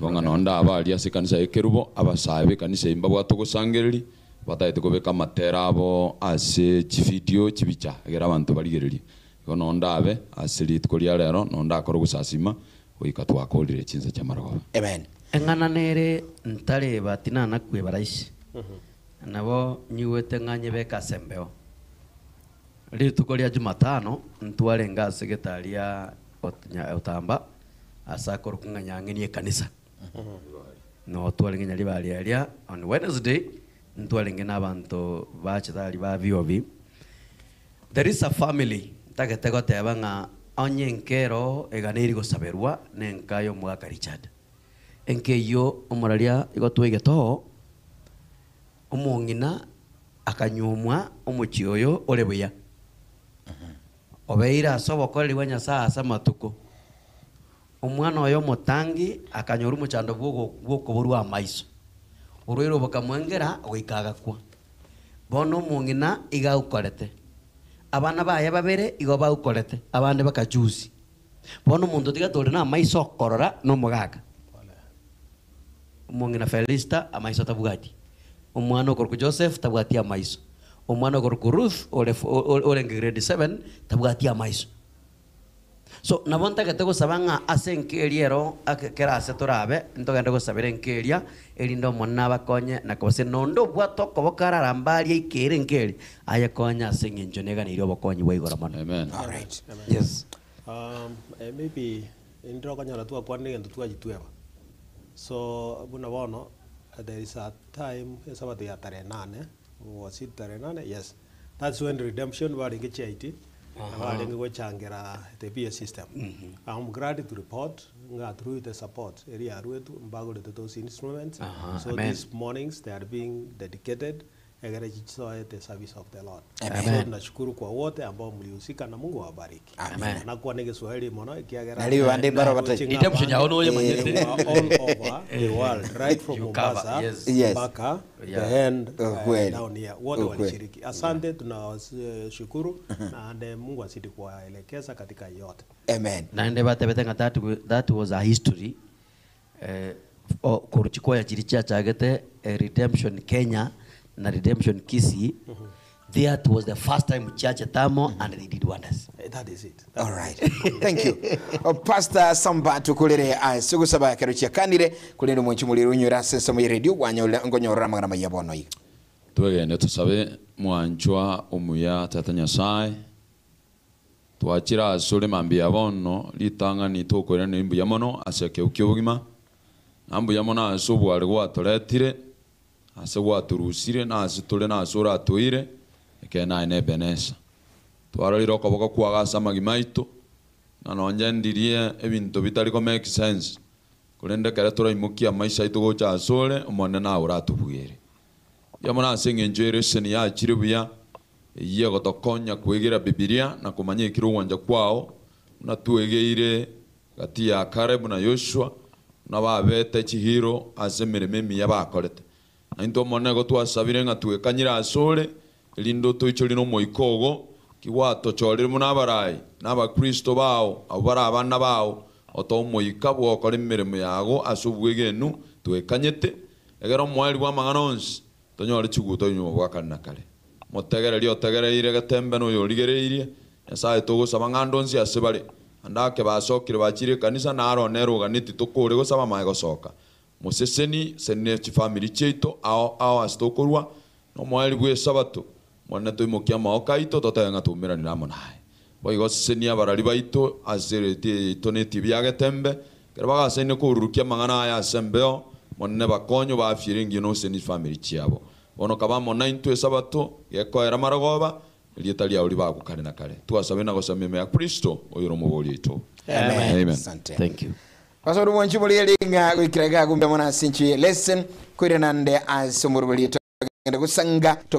bonga nonda abali ase kanisa Ekerubo abasabe kanisa imba bwatugusangiriri bataite kubeka matera abo ase chivideo chibicha egera abantu baligereri nonda abe ase litkolia lero nonda akoro gusasima oikatwa akolire chinza cha maroba. Amen. Engana nere ntare batina nakwe baraishi. Nabo nyiwete nganye beka sembeo. Litukolia Jumatano ntwale nga sekretaria otamba asakoro kunganya ngenie kanisa. No twale ngenya libali alia on Wednesday ntwale ngena abantu bachitali ba VOV. There is a family taketego tebanga onyenkero eganiri go saberwa nenkayo mwaka Richard. Enke yo omoralia igotwege to omongina akanyumwa omuchioyo olebuya obeira sobokoli wanya saa samatuko omwana oyo motangi akanyoru muchando bwoko burwa maiso urwero bakamwengera oikaga kwa bono omongina igaukorete abana baye babere igo baukorete abande bakajuzi bono muntu tigatore na maiso korora no mugaga Mongina Felista amaiso tabugati. Omwana okorku Joseph tabugati amaiso. Omwana okorku Ruth ole grade 7 tabugati amaiso. So nabonta ketego sabanga asenkeliero akera asetorabe ntogenda go sabere enkelia elindo monna bakonye nakose nondo bwato kobokara rambali ikere enkeli ayakonya asengenjo nega niro bokonyi weigora mono. Amen. All right. Amen. Yes. Maybe indro kanyala tu akwane ndu tu ajitueva. So bunabono there is a time sabato ya tarehe 8 was it tarehe 8? Yes, that's when redemption were ngechaiti abarenge gochangira the PA system. I'm glad to report nga through the support area rwetu mbago those instruments. So Amen. these mornings they are being dedicated the service of the Lord. Amen. So tunashukuru kwa wote ambao mlihusika na Mungu awabariki. Amen. Na kwa nige Swahili mono ikiagera. Naliyo ande baro bate. Redemption ya ono ye manyete. All over the world, right from You cover, Mombasa yes. mpaka Yeah. the end Kweli. down here. Wote Kweli. walishiriki. Asante, tunawashukuru na Mungu azidi kuwaelekeza katika yote. Amen. Na ende batebetenga that was a history. Kuruchukua ya chirichia chagete Redemption Kenya na Redemption Kisii. That was the first time church tamo and they did wonders. That is it. All right. Thank you. Pastor Sambatu kulere asugu saba karuchia kanire kulere mwenchu muliro unyura sensa mu radio wanyole ngonyora magana yabono yi. Twegende tusabe mwanchwa umuya tata Nyasaye twachira asule mambi yabono litanga nitokore nimbu yamono aseke ukyobugima ambu yamono asubu alikuwa toretire asegwa turusire na asitule na asura atuire ekena ine benesa twaraliro koboko kwagasa magimaito na nonje ndirie ebintu bitariko make sense kulende kare turaimukia maisha itu gocha asule umone na uratubwire yamona asinge njere seni ya chiribuya iye gotokonya kwegira Biblia na kumanya ikirwanja kwao na tuegeire gati ya Caleb na Joshua na babete chihiro azemere memi yabakorete ainto monego twasabire nga tuekanyira asole lindo toichori no moikogo kiwato chorire muna barai naba Kristo bao abara abana bao oto moikabo okore mirimo yago asubwegenu tuekanyete egero mwali bwa maganons tonyore chiguto nyuma bwakana kare motegereria otegereire gatembe no yorigereirie Nyasaye tugusaba ngandonsi asebare andake basokire bachire kanisa na aronero ganiti tukure gusaba maye gosoka museseni sene family cheito ao astokorwa no mwali bwe sabato mwana to imokia maokaito totenga tumira ni namo nae boigo seni abarari baito azere toneti byage tembe kerbaga sene kururukia mangana ya sembeo mwana bakonyo bafiringi no seni family chiabo bono kabamo 9 sabato yeko era maragoba lietali auli bagukare na kare tuasabe na gosameme ya Kristo oyoro muboli ito. Amen. Thank you. Pastor mwenchu mulire nga kwikiraga gumbe mona sinchi lesson kwire nande asomurubuli to ngenda kusanga to